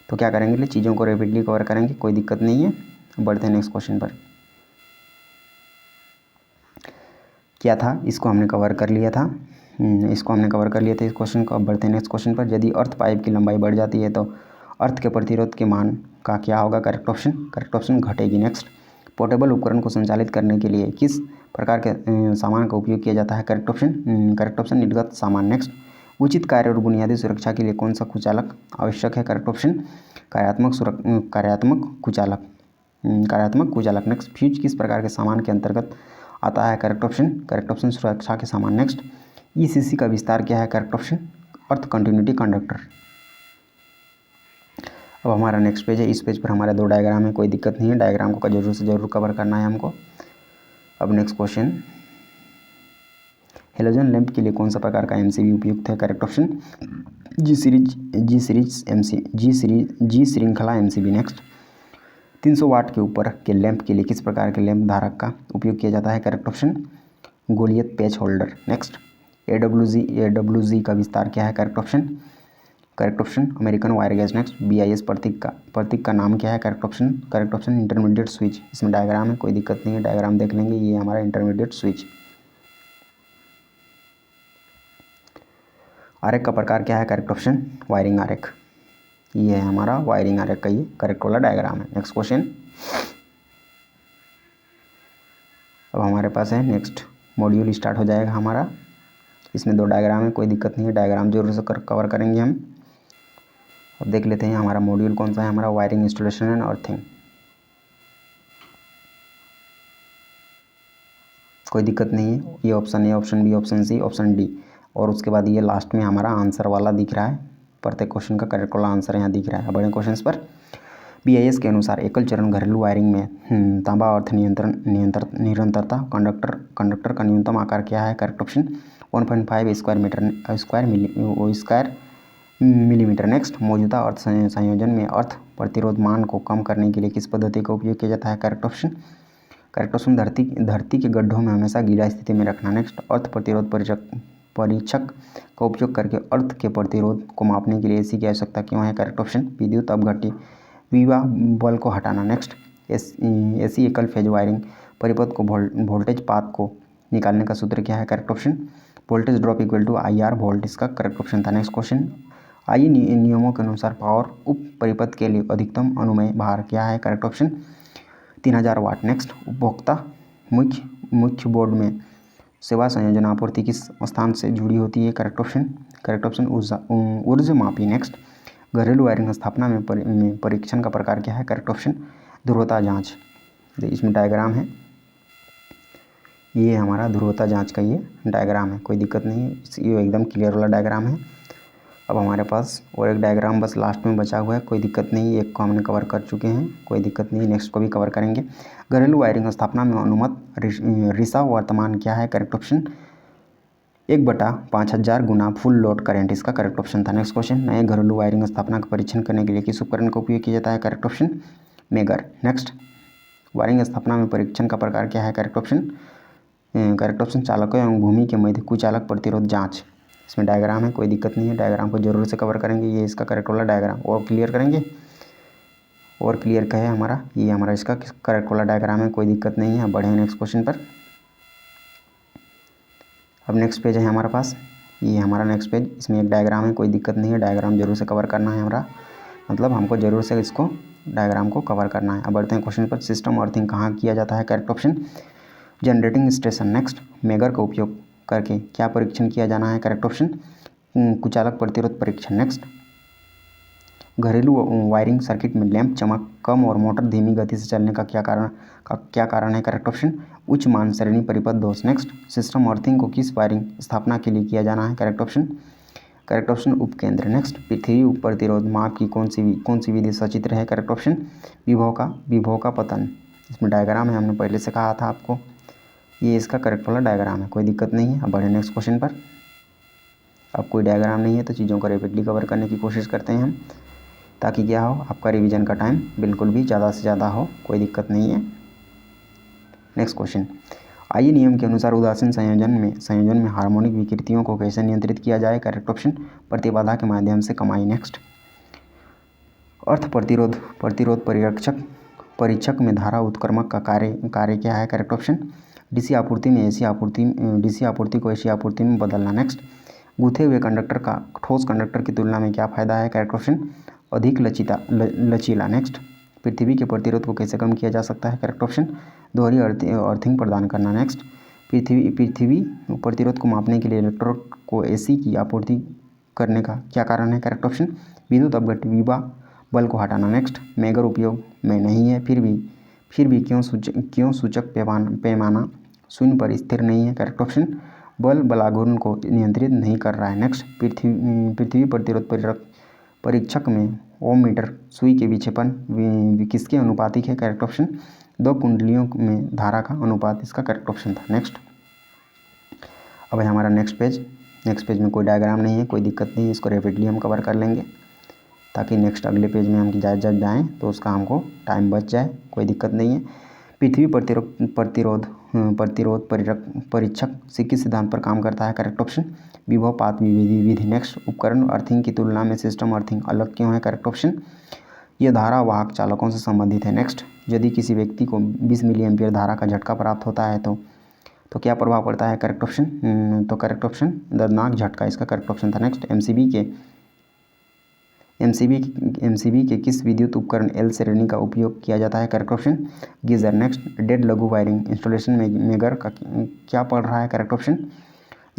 तो क्या करेंगे, चीज़ों को रेपिडली कवर करेंगे, कोई दिक्कत नहीं है। बढ़ते हैं नेक्स्ट क्वेश्चन पर। क्या था, इसको हमने कवर कर लिया था, इस क्वेश्चन को। अब बढ़ते हैं नेक्स्ट क्वेश्चन पर। यदि अर्थ पाइप की लंबाई बढ़ जाती है तो अर्थ के प्रतिरोध के मान का क्या होगा? करेक्ट ऑप्शन घटेगी। नेक्स्ट, पोर्टेबल उपकरण को संचालित करने के लिए किस प्रकार के सामान का उपयोग किया जाता है? करेक्ट ऑप्शन निर्गत सामान। नेक्स्ट, उचित कार्य और बुनियादी सुरक्षा के लिए कौन सा कुचालक आवश्यक है? करेक्ट ऑप्शन कार्यात्मक कुचालक। नेक्स्ट, फ्यूज किस प्रकार के सामान के अंतर्गत आता है? करेक्ट ऑप्शन सुरक्षा के सामान। नेक्स्ट, ECC का विस्तार क्या है? करेक्ट ऑप्शन अर्थ कंटिन्यूटी कंडक्टर। अब हमारा नेक्स्ट पेज है, इस पेज पर हमारे 2 डायग्राम है, कोई दिक्कत नहीं है, डायग्राम को जरूर से जरूर कवर करना है हमको। अब नेक्स्ट क्वेश्चन, हेलोजन लैंप के लिए कौन सा प्रकार का MCB उपयुक्त है? करेक्ट ऑप्शन जी श्रृंखला MCB। नेक्स्ट, 300 वाट के ऊपर के लैंप के लिए किस प्रकार के लैंप धारक का उपयोग किया जाता है? Correct option Goliath patch holder. Next, AWG का विस्तार क्या है? Correct option American wire gas. Next, BIS प्रतीक का नाम क्या है? Correct option intermediate switch. इसमें डायग्राम है, कोई दिक्कत नहीं है, डायग्राम देख लेंगे, ये हमारा इंटरमीडिएट स्विच। आरेख का प्रकार क्या है? करेक्ट ऑप्शन वायरिंग आरेख। ये है हमारा वायरिंग आरेख का, ये करेक्ट वाला डायग्राम है। नेक्स्ट क्वेश्चन, अब हमारे पास है नेक्स्ट मॉड्यूल स्टार्ट हो जाएगा हमारा। इसमें 2 डायग्राम है, कोई दिक्कत नहीं है, डायग्राम जरूर से कवर करेंगे हम। अब देख लेते हैं हमारा मॉड्यूल कौन सा है, हमारा वायरिंग इंस्टॉलेशन एंड अर्थिंग। कोई दिक्कत नहीं है, ये option A, option B, option C, option D, और उसके बाद ये लास्ट में हमारा आंसर वाला दिख रहा है, प्रत्येक क्वेश्चन का करेक्ट वाला आंसर यहाँ दिख रहा है। बड़े क्वेश्चन पर BIS के अनुसार एकल चरण घरेलू वायरिंग में तांबा अर्थ निरंतरता कंडक्टर का न्यूनतम आकार क्या है? Correct option 1.5 square millimetre. Next, मौजूदा अर्थ संयोजन में अर्थ प्रतिरोध मान को कम करने के लिए किस पद्धति का उपयोग किया जाता है? करेक्ट ऑप्शन धरती के गड्ढों में हमेशा गीला स्थिति में रखना। नेक्स्ट, अर्थ प्रतिरोध परीक्षक का उपयोग करके अर्थ के प्रतिरोध को मापने के लिए AC की आवश्यकता क्यों है? करेक्ट ऑप्शन विद्युत अपघट्य विवाह बल को हटाना। नेक्स्ट, AC एकल फेज वायरिंग परिपथ को वोल्टेज पाथ को निकालने का सूत्र क्या है? Correct option voltage drop equal to IR volt, इसका करेक्ट ऑप्शन था। नेक्स्ट क्वेश्चन, आइए नियमों के अनुसार पावर उप परिपथ के लिए अधिकतम अनुमेय भार क्या है? करेक्ट ऑप्शन 3000 वाट। नेक्स्ट, उपभोक्ता मुख्य बोर्ड में सेवा संयोजन आपूर्ति किस स्थान से जुड़ी होती है? करेक्ट ऑप्शन ऊर्जा मापी। नेक्स्ट, घरेलू वायरिंग स्थापना में परीक्षण का प्रकार क्या है? करेक्ट ऑप्शन ध्रुवता जांच। इसमें डायग्राम है, ये हमारा ध्रुवता जांच का ये डायग्राम है, कोई दिक्कत नहीं है, ये एकदम क्लियर वाला डायग्राम है। अब हमारे पास और एक डायग्राम बस लास्ट में बचा हुआ है, कोई दिक्कत नहीं, एक को हमने कवर कर चुके हैं, कोई दिक्कत नहीं, नेक्स्ट को भी कवर करेंगे। घरेलू वायरिंग स्थापना में अनुमत रिसाव वर्तमान क्या है? करेक्ट ऑप्शन 1/5000 गुना फुल लोड करंट, इसका करेक्ट ऑप्शन था। नेक्स्ट क्वेश्चन, नए घरेलू वायरिंग स्थापना का परीक्षण करने के लिए किस उपकरण का उपयोग किया जाता है? Correct option megger. Next, wiring स्थापना में परीक्षण का प्रकार क्या है? करेक्ट ऑप्शन चालकों एवं भूमि के मध्य कुचालक प्रतिरोध जांच। इसमें डायग्राम है, कोई दिक्कत नहीं है, डायग्राम को जरूर से कवर करेंगे, ये इसका करेक्ट वाला डायग्राम और क्लियर करेंगे। और क्लियर का है हमारा, ये हमारा इसका करेक्ट वाला डायग्राम है, कोई दिक्कत नहीं है। बढ़े नेक्स्ट क्वेश्चन पर। अब नेक्स्ट पेज है हमारे पास, ये हमारा नेक्स्ट पेज, इसमें एक डायग्राम है, कोई दिक्कत नहीं है, डायग्राम जरूर से कवर करना है हमारा, मतलब हमको जरूर से इसको डायग्राम को कवर करना है। अब बढ़ते हैं क्वेश्चन पर। सिस्टम अर्थिंग कहाँ किया जाता है? Correct option generating station. Next, megger का उपयोग करके क्या परीक्षण किया जाना है? करेक्ट ऑप्शन कुचालक प्रतिरोध परीक्षण। नेक्स्ट, घरेलू वायरिंग सर्किट में लैंप चमक कम और मोटर धीमी गति से चलने का क्या कारण है? करेक्ट ऑप्शन उच्च मान श्रेणी परिपथ दोष। नेक्स्ट, सिस्टम अर्थिंग को किस वायरिंग स्थापना के लिए किया जाना है? करेक्ट ऑप्शन उपकेंद्र। नेक्स्ट, पृथ्वी प्रतिरोध माप की कौन सी विधि सचित्र है? करेक्ट ऑप्शन विभव का पतन। इसमें डायग्राम है, हमने पहले से कहा था आपको, ये इसका करेक्ट वाला डायग्राम है, कोई दिक्कत नहीं है। अब बढ़े नेक्स्ट क्वेश्चन पर। अब कोई डायग्राम नहीं है तो चीज़ों को रैपिडली कवर करने की कोशिश करते हैं हम, ताकि क्या हो, आपका रिवीजन का टाइम बिल्कुल भी ज़्यादा से ज़्यादा हो, कोई दिक्कत नहीं है। नेक्स्ट क्वेश्चन, आइए नियम के अनुसार उदासीन संयोजन में हार्मोनिक विकृतियों को कैसे नियंत्रित किया जाए? करेक्ट ऑप्शन प्रतिबाधा के माध्यम से कमाई। नेक्स्ट, अर्थ प्रतिरोध परीक्षक में धारा उत्क्रमक का कार्य क्या है? करेक्ट ऑप्शन डीसी आपूर्ति को एसी आपूर्ति में बदलना। नेक्स्ट, गूथे हुए कंडक्टर का ठोस कंडक्टर की तुलना में क्या फायदा है? करेक्ट ऑप्शन अधिक लचीला। नेक्स्ट, पृथ्वी के प्रतिरोध को कैसे कम किया जा सकता है? करेक्ट ऑप्शन दोहरी अर्थिंग प्रदान करना। नेक्स्ट, पृथ्वी प्रतिरोध को मापने के लिए इलेक्ट्रोड को एसी की आपूर्ति करने का क्या कारण है? करेक्ट ऑप्शन विद्युत अपघट्य विभव बल को हटाना। नेक्स्ट, मेगर उपयोग में नहीं है, फिर भी क्यों सूचक पैमाना शून्य पर स्थिर नहीं है? करेक्ट ऑप्शन बल बलाघूर्ण को नियंत्रित नहीं कर रहा है। नेक्स्ट, पृथ्वी प्रतिरोध परीक्षक में ओम मीटर सुई के विक्षेपण किसके अनुपातिक है? करेक्ट ऑप्शन 2 कुंडलियों में धारा का अनुपात, इसका करेक्ट ऑप्शन था। नेक्स्ट, अब है हमारा नेक्स्ट पेज में कोई डायग्राम नहीं है, कोई दिक्कत नहीं है, इसको रैपिडली हम कवर कर लेंगे, ताकि नेक्स्ट अगले पेज में हम जब जाएँ तो उसका हमको टाइम बच जाए, कोई दिक्कत नहीं है। पृथ्वी प्रतिरोध परीक्षक किस सिद्धांत पर काम करता है? करेक्ट ऑप्शन विभवपात विधि। नेक्स्ट, उपकरण अर्थिंग की तुलना में सिस्टम अर्थिंग अलग क्यों है? करेक्ट ऑप्शन यह धारा वाहक चालकों से संबंधित है। नेक्स्ट, यदि किसी व्यक्ति को 20 मिली एम्पियर धारा का झटका प्राप्त होता है तो क्या प्रभाव पड़ता है? करेक्ट ऑप्शन दर्दनाक झटका, इसका करेक्ट ऑप्शन था। नेक्स्ट, एमसीबी के किस विद्युत उपकरण एल श्रेणी का उपयोग किया जाता है? Correct option geyser. Next, dead लघु वायरिंग इंस्टॉलेशन में मेगर का क्या पड़ रहा है? Correct option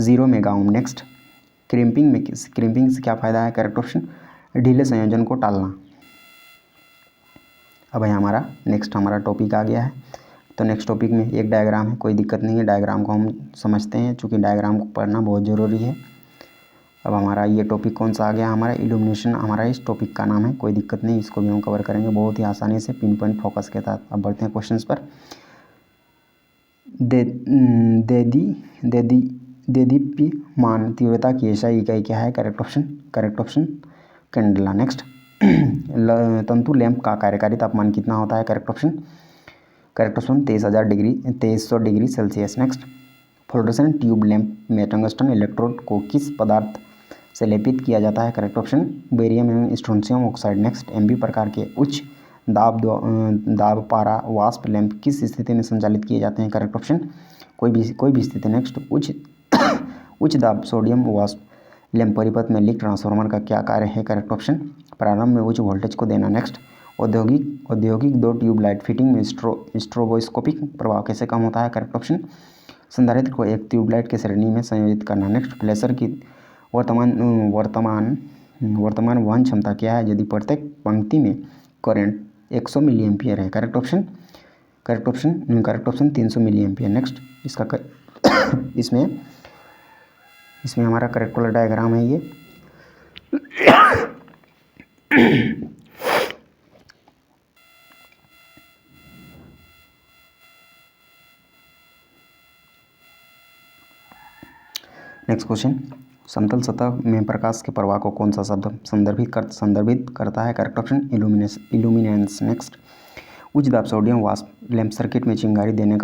0 mega ohm. Next, crimping से क्या फायदा है? करेक्ट ऑप्शन ढीले संयोजन को टालना। अब है हमारा टॉपिक आ गया है, तो नेक्स्ट टॉपिक में एक डायग्राम है, कोई दिक्कत नहीं है, डायग्राम को हम समझते हैं, चूँकि डायग्राम को पढ़ना बहुत ज़रूरी है। अब हमारा ये टॉपिक कौन सा आ गया? हमारा इल्यूमिनेशन, हमारा इस टॉपिक का नाम है, कोई दिक्कत नहीं, इसको भी हम कवर करेंगे बहुत ही आसानी से, पिन पॉइंट फोकस के साथ। अब बढ़ते हैं क्वेश्चंस पर। देदीप्यमान तीव्रता की एसआई इकाई क्या है? Correct option candela. नेक्स्ट, तंतु लैंप का कार्यकारी तापमान कितना होता है? Correct option 2300 degree Celsius. Next, fluorescent tube lamp में टंगस्टन इलेक्ट्रोड को किस पदार्थ से लेपित किया जाता है? करेक्ट ऑप्शन बेरियम एवं स्ट्रोंशियम ऑक्साइड। नेक्स्ट, एमबी प्रकार के उच्च दाब पारा वाष्प लैंप किस स्थिति में संचालित किए जाते हैं? करेक्ट ऑप्शन कोई भी स्थिति। नेक्स्ट, उच्च दाब सोडियम वाष्प लैंप परिपथ में लीक ट्रांसफार्मर का क्या कार्य है? करेक्ट ऑप्शन प्रारंभ में उच्च वोल्टेज को देना। नेक्स्ट, औद्योगिक 2 ट्यूबलाइट फिटिंग में स्ट्रोबोस्कोपिक प्रभाव कैसे कम होता है? करेक्ट ऑप्शन संधारित्र को एक ट्यूबलाइट के श्रेणी में संयोजित करना। नेक्स्ट, फ्लैशर की वर्तमान वहन क्षमता क्या है यदि प्रत्येक पंक्ति में करंट 100 मिली एम्पियर है? Correct option 300 milliampere. Next, इसमें हमारा करेक्ट वाला डायग्राम है ये, नेक्स्ट क्वेश्चन, समतल सतह में प्रकाश के प्रवाह को कौन सा शब्द संदर्भित करता है? Correct option illuminance. नेक्स्ट, उच्च दाब सोडियम वाष्प लैंप सर्किट में चिंगारी देने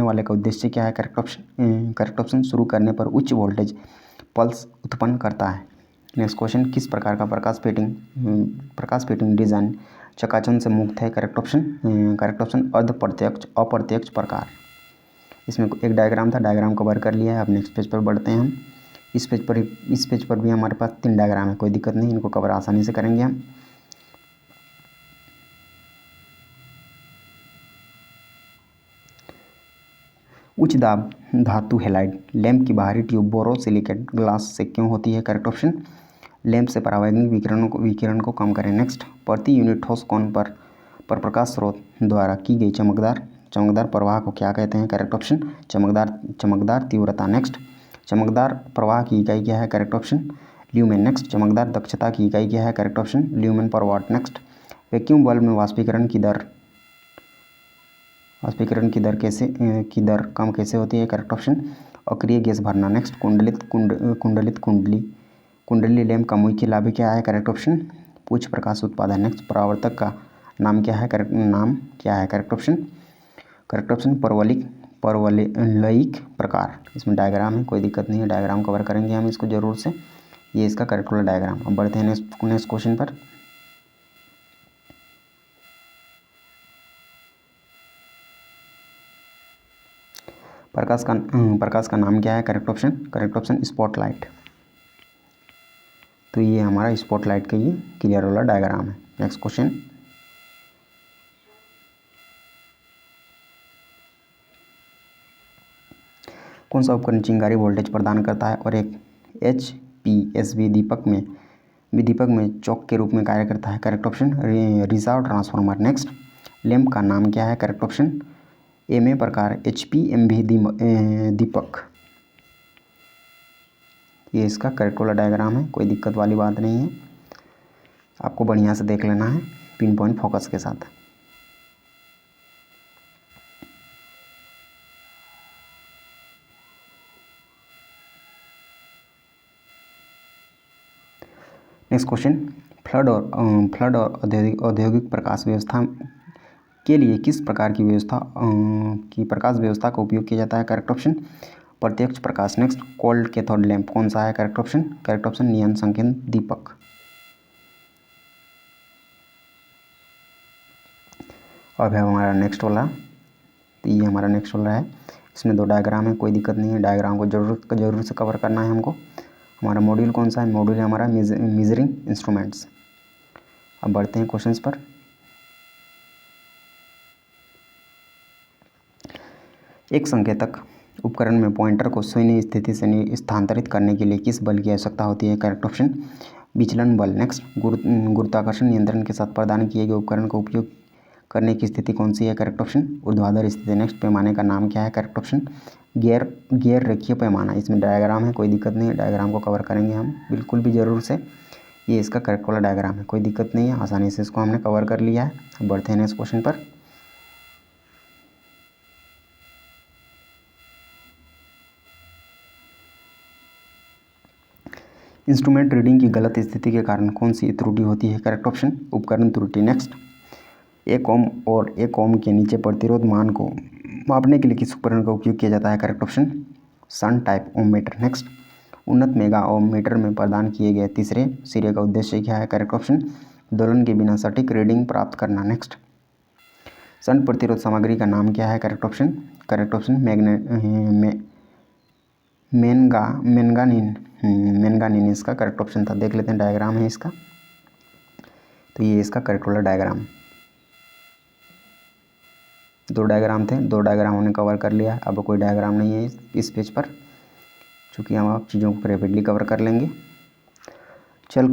वाले का उद्देश्य क्या है? करेक्ट ऑप्शन शुरू करने पर उच्च वोल्टेज पल्स उत्पन्न करता है। नेक्स्ट क्वेश्चन, किस प्रकार का प्रकाश फिटिंग डिजाइन चकाचौंध से मुक्त है? करेक्ट ऑप्शन अर्ध प्रत्यक्ष अप्रत्यक्ष प्रकार। इसमें एक डायग्राम था, डायग्राम कवर कर लिया है। अब नेक्स्ट पेज पर बढ़ते हैं हम। इस पेज पर भी हमारे पास 3 डायग्राम है, कोई दिक्कत नहीं, इनको कवर आसानी से करेंगे हम। उच्च दाब धातु हैलाइड लैंप की बाहरी ट्यूब बोरोसिलिकेट ग्लास से क्यों होती है? करेक्ट ऑप्शन लैंप से परावैंगिक विकिरण को कम करें। नेक्स्ट, प्रति यूनिट ठोस कोण पर प्रकाश स्रोत द्वारा की गई चमकदार प्रवाह को क्या कहते हैं? करेक्ट ऑप्शन चमकदार तीव्रता। नेक्स्ट, चमकदार प्रवाह की इकाई क्या है? Correct option lumen. नेक्स्ट, चमकदार दक्षता की इकाई क्या है? करेक्ट ऑप्शन ल्यूमेन पर वाट। नेक्स्ट, वैक्यूम बल्ब में वाष्पीकरण की दर कम कैसे होती है? करेक्ट ऑप्शन अक्रिय गैस भरना। नेक्स्ट, कुंडली लैंप का मुख्य लाभ क्या है? करेक्ट ऑप्शन उच्च प्रकाश उत्पादन। नेक्स्ट, परावर्तक का नाम क्या है? करेक्ट ऑप्शन परवलयिक प्रकार। इसमें डायग्राम है, कोई दिक्कत नहीं है, डायग्राम कवर करेंगे हम इसको जरूर से। ये इसका करेक्ट डायग्राम। अब बढ़ते हैं नेक्स्ट क्वेश्चन पर। प्रकाश का नाम क्या है? Correct option spotlight. तो ये हमारा स्पॉटलाइट का ये क्लियर वाला डायग्राम है। नेक्स्ट क्वेश्चन, कौन सा उपकरण चिंगारी वोल्टेज प्रदान करता है और एक HPSV दीपक में चौक के रूप में कार्य करता है? Correct option reserve transformer. Next, lamp का नाम क्या है? करेक्ट ऑप्शन MA प्रकार HPMV दीपक। ये इसका करेक्ट वाला डायग्राम है, कोई दिक्कत वाली बात नहीं है, आपको बढ़िया से देख लेना है पिन पॉइंट फोकस के साथ। नेक्स्ट क्वेश्चन, फ्लड और औद्योगिक प्रकाश व्यवस्था के लिए किस प्रकार की प्रकाश व्यवस्था का उपयोग किया जाता है? करेक्ट ऑप्शन प्रत्यक्ष प्रकाश। नेक्स्ट, कोल्ड कैथोड लैंप कौन सा है? करेक्ट ऑप्शन नियन संकेत दीपक। अब है हमारा नेक्स्ट वाला, तो ये हमारा नेक्स्ट वाला है। इसमें 2 डायग्राम है, कोई दिक्कत नहीं है, डायग्राम को जरूर से कवर करना है हमको। हमारा मॉड्यूल कौन सा है? मॉड्यूल है हमारा मेजरिंग इंस्ट्रूमेंट्स। अब बढ़ते हैं क्वेश्चंस पर। एक संकेतक उपकरण में पॉइंटर को शून्य स्थिति से स्थानांतरित करने के लिए किस बल की आवश्यकता होती है? करेक्ट ऑप्शन विचलन बल। नेक्स्ट, गुरुत्वाकर्षण नियंत्रण के साथ प्रदान किए गए उपकरण का उपयोग करने की स्थिति कौन सी है? करेक्ट ऑप्शन ऊर्ध्वाधर स्थिति। नेक्स्ट, पैमाने का नाम क्या है? करेक्ट ऑप्शन गियर रेखीय पैमाना। इसमें डायग्राम है, कोई दिक्कत नहीं है, डायग्राम को कवर करेंगे हम बिल्कुल भी ज़रूर से। ये इसका करेक्ट वाला डायग्राम है, कोई दिक्कत नहीं है, आसानी से इसको हमने कवर कर लिया है। अब बढ़ते हैं नेक्स्ट क्वेश्चन पर। इंस्ट्रूमेंट रीडिंग की गलत स्थिति के कारण कौन सी त्रुटि होती है? करेक्ट ऑप्शन उपकरण त्रुटि। नेक्स्ट, 1 ओम और 1 ओम के नीचे प्रतिरोध मान को मापने के लिए किस उपकरण का उपयोग किया जाता है? करेक्ट ऑप्शन सन टाइप ओम मीटर। नेक्स्ट, उन्नत मेगा ओम मीटर में प्रदान किए गए तीसरे सिरे का उद्देश्य क्या है? करेक्ट ऑप्शन दोलन के बिना सटीक रीडिंग प्राप्त करना। नेक्स्ट, सन प्रतिरोध सामग्री का नाम क्या है? करेक्ट ऑप्शन मैंगानीन इसका करेक्ट ऑप्शन था। देख लेते हैं, डायग्राम है इसका, तो ये इसका करेक्ट वाला डायग्राम। 2 डायग्राम थे, 2 डायग्राम हमने कवर कर लिया। अब कोई डायग्राम नहीं है इस पेज पर, चूँकि हम आप चीज़ों को रैपिडली कवर कर लेंगे। चल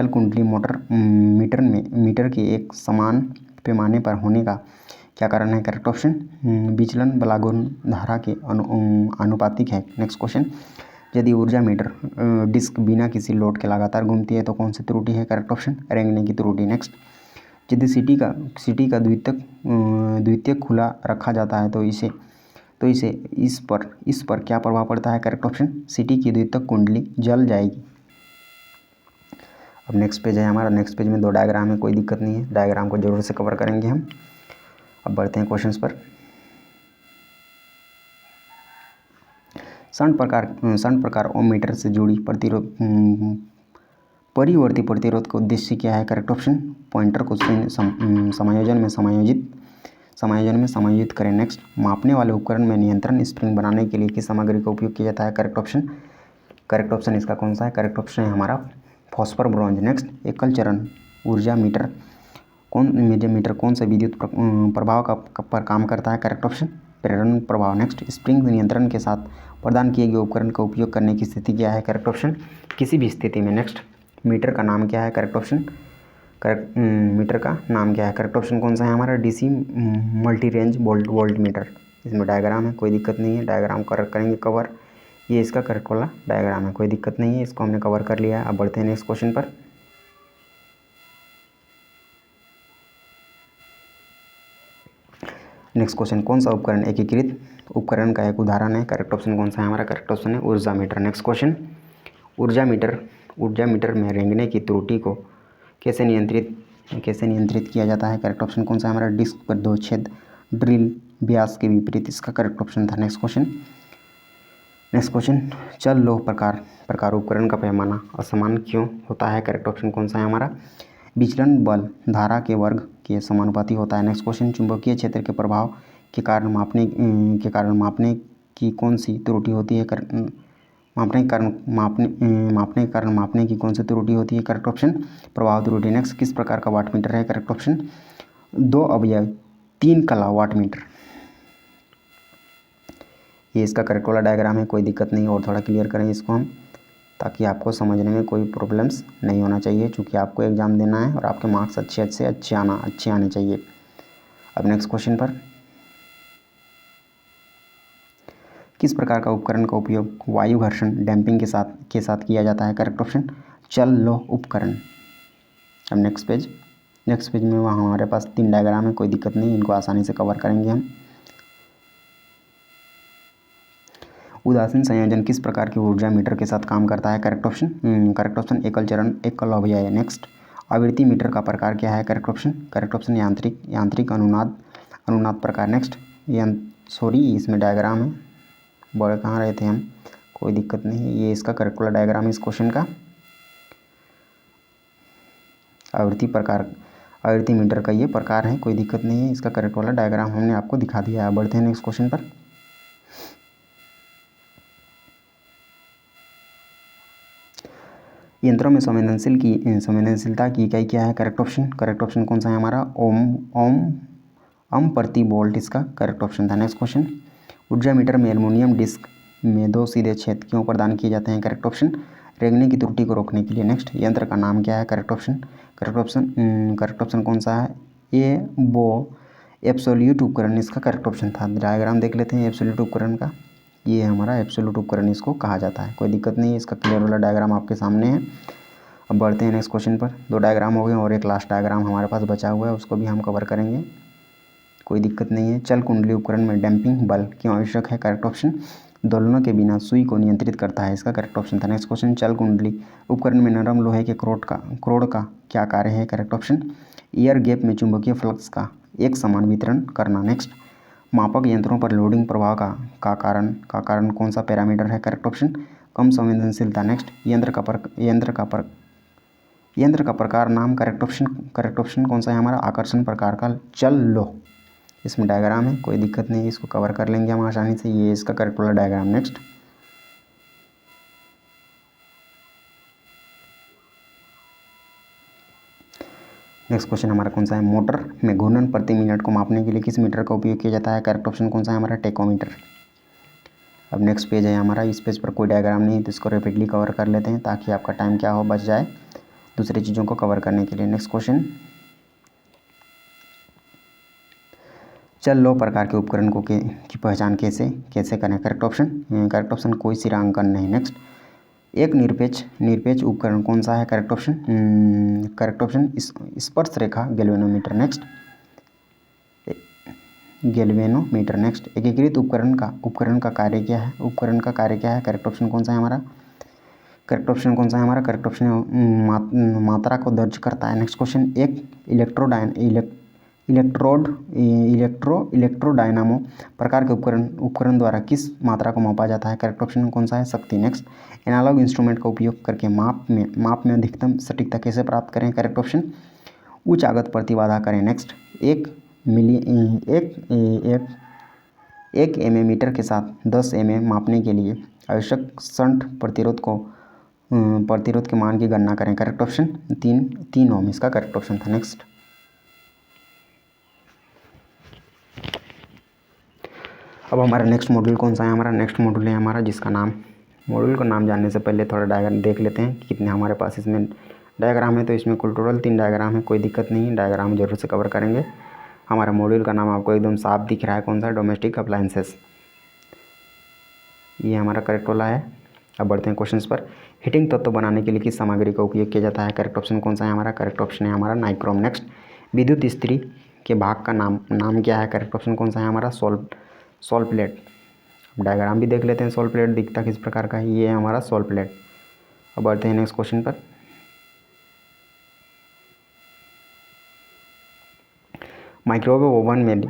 कुंडली मीटर के एक समान पैमाने पर होने का क्या कारण है? करेक्ट ऑप्शन विचलन बलागुण धारा के अनुपातिक है। नेक्स्ट क्वेश्चन, यदि ऊर्जा मीटर डिस्क बिना किसी लोड के लगातार घूमती है तो कौन सी त्रुटि है? करेक्ट ऑप्शन रेंगने की त्रुटि। नेक्स्ट, यदि सीटी का द्वितीयक खुला रखा जाता है तो इसे इस पर क्या प्रभाव पड़ता है? करेक्ट ऑप्शन सीटी की द्वितीयक कुंडली जल जाएगी। अब नेक्स्ट पेज है हमारा। नेक्स्ट पेज में 2 डायग्राम है, कोई दिक्कत नहीं है, डायग्राम को जरूर से कवर करेंगे हम। अब बढ़ते हैं क्वेश्चंस पर। शंट प्रकार ओम मीटर से जुड़ी परिवर्ती प्रतिरोध का उद्देश्य क्या है? करेक्ट ऑप्शन पॉइंटर को समायोजन में समायोजित करें। नेक्स्ट, मापने वाले उपकरण में नियंत्रण स्प्रिंग बनाने के लिए किस सामग्री का उपयोग किया जाता है? करेक्ट ऑप्शन इसका कौन सा है? करेक्ट ऑप्शन है हमारा फॉस्फर ब्रॉन्ज। नेक्स्ट, एकल चरण ऊर्जा मीटर कौन सा विद्युत प्रभाव पर काम करता है? करेक्ट ऑप्शन प्रेरण प्रभाव। नेक्स्ट, स्प्रिंग नियंत्रण के साथ प्रदान किए गए उपकरण का उपयोग करने की स्थिति क्या है? करेक्ट ऑप्शन किसी भी स्थिति में। नेक्स्ट, मीटर का नाम क्या है? मीटर का नाम क्या है? करेक्ट ऑप्शन कौन सा है हमारा? DC multi range volt meter. इसमें डायग्राम है, कोई दिक्कत नहीं है, डायग्राम करेंगे कवर। ये इसका करेक्ट वाला डायग्राम है, कोई दिक्कत नहीं है, इसको हमने कवर कर लिया है। अब बढ़ते हैं नेक्स्ट क्वेश्चन पर। नेक्स्ट क्वेश्चन, कौन सा उपकरण एकीकृत उपकरण का एक उदाहरण है? करेक्ट ऑप्शन कौन सा है हमारा? करेक्ट ऑप्शन है ऊर्जा मीटर। नेक्स्ट क्वेश्चन, ऊर्जा मीटर में रेंगने की त्रुटि को कैसे नियंत्रित किया जाता है? करेक्ट ऑप्शन कौन सा है हमारा? डिस्क पर 2 छेद ड्रिल व्यास के विपरीत इसका करेक्ट ऑप्शन था। नेक्स्ट क्वेश्चन, चल लोह प्रकार उपकरण का पैमाना असमान क्यों होता है? करेक्ट ऑप्शन कौन सा है हमारा? विचलन बल धारा के वर्ग के समानुपाती होता है। नेक्स्ट क्वेश्चन, चुंबकीय क्षेत्र के प्रभाव के कारण मापने की कौन सी त्रुटि होती है? मापने के कारण मापने की कौन सी त्रुटि होती है? करेक्ट ऑप्शन प्रभाव त्रुटि। नेक्स्ट, किस प्रकार का वाट मीटर है? करेक्ट ऑप्शन 2 अवयव 3 कला वाट मीटर। ये इसका करेक्ट वाला डायग्राम है, कोई दिक्कत नहीं। और थोड़ा क्लियर करें इसको हम, ताकि आपको समझने में कोई प्रॉब्लम्स नहीं होना चाहिए, क्योंकि आपको एग्जाम देना है और आपके मार्क्स अच्छे आने चाहिए। अब नेक्स्ट क्वेश्चन पर, किस प्रकार का उपकरण का उपयोग वायु घर्षण डैम्पिंग के साथ किया जाता है? करेक्ट ऑप्शन चल लोह उपकरण। अब नेक्स्ट पेज में वहाँ हमारे पास 3 डायग्राम है, कोई दिक्कत नहीं, इनको आसानी से कवर करेंगे हम। उदासीन संयोजन किस प्रकार की ऊर्जा मीटर के साथ काम करता है? करेक्ट ऑप्शन एकल चरण एकल अवयव। नेक्स्ट, आवृत्ति मीटर का प्रकार क्या है? करेक्ट ऑप्शन यांत्रिक अनुनाद प्रकार। नेक्स्ट, इसमें डायग्राम है, बड़े कहाँ रहे थे हम, कोई दिक्कत नहीं है, ये इसका करेक्ट वाला डायग्राम है इस क्वेश्चन का। आवृत्ति मीटर का ये प्रकार है, कोई दिक्कत नहीं है, इसका करेक्ट वाला डायग्राम हमने आपको दिखा दिया है। बढ़ते हैं नेक्स्ट क्वेश्चन पर। यंत्रों में संवेदनशीलता की इकाई क्या है? करेक्ट ऑप्शन कौन सा है हमारा? ओम प्रति वोल्ट इसका करेक्ट ऑप्शन था। नेक्स्ट क्वेश्चन, ऊर्जा मीटर में एल्युमिनियम डिस्क में 2 सीधे छेद क्यों प्रदान किए जाते हैं? करेक्ट ऑप्शन रेंगने की त्रुटि को रोकने के लिए। नेक्स्ट, यंत्र का नाम क्या है? करेक्ट ऑप्शन कौन सा है? ये वो एब्सोल्यूट उपकरण इसका करेक्ट ऑप्शन था। डायग्राम देख लेते हैं एब्सोल्यूट उपकरण का, ये हमारा एब्सोल्यूट उपकरण इसको कहा जाता है, कोई दिक्कत नहीं है, इसका क्लियर वाला डायग्राम आपके सामने है। अब बढ़ते हैं नेक्स्ट क्वेश्चन पर। 2 डायग्राम हो गए और एक लास्ट डायग्राम हमारे पास बचा हुआ है, उसको भी हम कवर करेंगे, कोई दिक्कत नहीं है। चल कुंडली उपकरण में डैम्पिंग बल क्यों आवश्यक है? करेक्ट ऑप्शन दोलनों के बिना सुई को नियंत्रित करता है, इसका करेक्ट ऑप्शन था। नेक्स्ट क्वेश्चन, चल कुंडली उपकरण में नरम लोहे के क्रोड का क्या कार्य है? करेक्ट ऑप्शन एयर गैप में चुंबकीय फ्लक्स का एक समान वितरण करना। नेक्स्ट, मापक यंत्रों पर लोडिंग प्रभाव का कारण कौन सा पैरामीटर है? करेक्ट ऑप्शन कम संवेदनशीलता। नेक्स्ट, यंत्र का प्रकार नाम करेक्ट ऑप्शन कौन सा है हमारा? आकर्षण प्रकार का चल लो। इसमें डायग्राम है, कोई दिक्कत नहीं है, इसको कवर कर लेंगे हम आसानी से, ये इसका करेक्ट वाला डायग्राम। नेक्स्ट, क्वेश्चन हमारा कौन सा है? मोटर में घूर्णन प्रति मिनट को मापने के लिए किस मीटर का उपयोग किया जाता है? करेक्ट ऑप्शन कौन सा है हमारा? टेकोमीटर। अब नेक्स्ट पेज है हमारा, इस पेज पर कोई डायग्राम नहीं है, तो इसको रैपिडली कवर कर लेते हैं ताकि आपका टाइम क्या हो बच जाए दूसरी चीज़ों को कवर करने के लिए। नेक्स्ट क्वेश्चन, चल लो प्रकार के उपकरण को की पहचान कैसे करें? करेक्ट ऑप्शन कोई सिरांकन नहीं। नेक्स्ट, एक निरपेक्ष उपकरण कौन सा है? करेक्ट ऑप्शन स्पर्श रेखा गैल्वेनोमीटर। Next, galvanometer. नेक्स्ट, एकीकृत उपकरण का कार्य क्या है? करेक्ट ऑप्शन कौन सा है हमारा? करेक्ट ऑप्शन मात्रा को दर्ज करता है। नेक्स्ट क्वेश्चन, एक इलेक्ट्रोडायनामो प्रकार के उपकरण द्वारा किस मात्रा को मापा जाता है? करेक्ट ऑप्शन कौन सा है? शक्ति। नेक्स्ट, एनालॉग इंस्ट्रूमेंट का उपयोग करके माप में अधिकतम सटीकता कैसे प्राप्त करें? करेक्ट ऑप्शन उच्च आगत प्रतिबाधा करें। नेक्स्ट, एक एमीमीटर के साथ 10 mm मापने के लिए आवश्यक शंट प्रतिरोध के मान की गणना करें। करेक्ट ऑप्शन 3 ओम इसका करेक्ट ऑप्शन था। नेक्स्ट, अब हमारा नेक्स्ट मॉड्यूल कौन सा है? हमारा नेक्स्ट मॉड्यूल है हमारा जिसका नाम, मॉड्यूल का नाम जानने से पहले थोड़ा डायग्राम देख लेते हैं कि कितने हमारे पास इसमें डायग्राम है। तो इसमें कुल टोटल 3 डायग्राम है, कोई दिक्कत नहीं है, डायग्राम जरूर से कवर करेंगे। हमारा मॉड्यूल का नाम आपको एकदम साफ दिख रहा है, कौन सा? डोमेस्टिक अप्लायंसेस, ये हमारा करेक्ट वाला है। अब बढ़ते हैं क्वेश्चंस पर। हीटिंग तत्व बनाने के लिए किस सामग्री का उपयोग किया जाता है? करेक्ट ऑप्शन कौन सा है हमारा? करेक्ट ऑप्शन है हमारा नाइक्रोम। नेक्स्ट, विद्युत इस्त्री के भाग का नाम क्या है? करेक्ट ऑप्शन कौन सा है हमारा? Soul plate. डायग्राम भी देख लेते हैं, सोल प्लेट दिखता किस प्रकार का है, ये है हमारा सोल प्लेट। अब बढ़ते हैं नेक्स्ट क्वेश्चन पर। माइक्रोवेव ओवन में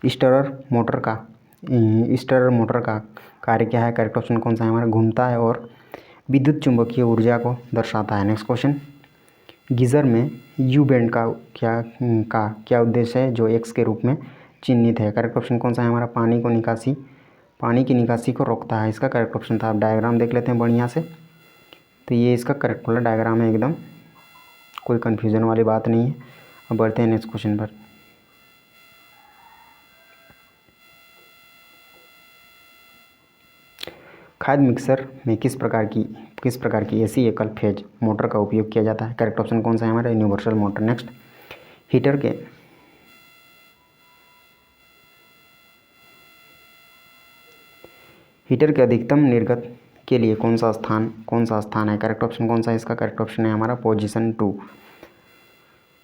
स्टरर मोटर का कार्य क्या है? करेक्ट ऑप्शन कौन सा है हमारा? घूमता है और विद्युत चुंबकीय ऊर्जा को दर्शाता है। नेक्स्ट क्वेश्चन, गीजर में यू बैंड का क्या उद्देश्य है जो एक्स के रूप में चिन्हित है? करेक्ट ऑप्शन कौन सा है हमारा? पानी की निकासी को रोकता है, इसका करेक्ट ऑप्शन था। आप डायग्राम देख लेते हैं बढ़िया से, तो ये इसका करेक्ट वाला डायग्राम है, एकदम कोई कन्फ्यूजन वाली बात नहीं है। अब बढ़ते हैं नेक्स्ट क्वेश्चन पर। खाद्य मिक्सर में किस प्रकार की एसी एकल फेज मोटर का उपयोग किया जाता है? करेक्ट ऑप्शन कौन सा है हमारा? Universal motor. नेक्स्ट, हीटर के अधिकतम निर्गत के लिए कौन सा स्थान है? करेक्ट ऑप्शन कौन सा है इसका? करेक्ट ऑप्शन है हमारा पोजीशन 2।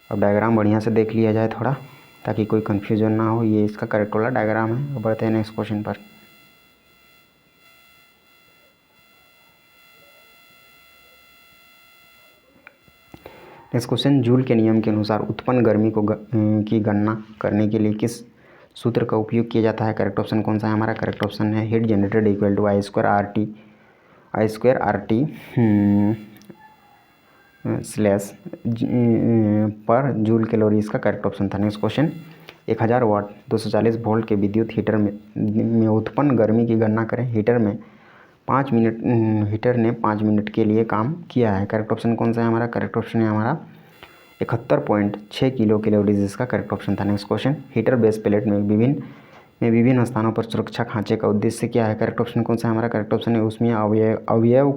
अब डायग्राम बढ़िया से देख लिया जाए थोड़ा, ताकि कोई कन्फ्यूजन ना हो, ये इसका करेक्ट वाला डायग्राम है। अब बढ़ते हैं नेक्स्ट क्वेश्चन पर। नेक्स्ट क्वेश्चन, जूल के नियम के अनुसार उत्पन्न गर्मी की गणना करने के लिए किस सूत्र का उपयोग किया जाता है? करेक्ट ऑप्शन कौन सा है हमारा? करेक्ट ऑप्शन है heat generated equal to I square R T slash पर जूल कैलोरी, इसका करेक्ट ऑप्शन था। नेक्स्ट क्वेश्चन, 1000 वाट 240 वोल्ट के विद्युत हीटर में उत्पन्न गर्मी की गणना करें। हीटर ने 5 मिनट के लिए काम किया है। करेक्ट ऑप्शन कौन सा है हमारा? करेक्ट ऑप्शन है हमारा 71.6 किलो कैलोरीज, इसका करेक्ट ऑप्शन था। Next question, heater base plate में विभिन्न स्थानों पर सुरक्षा खांचे का उद्देश्य क्या है? करेक्ट ऑप्शन कौन सा है हमारा? करेक्ट ऑप्शन है उसमें अवयव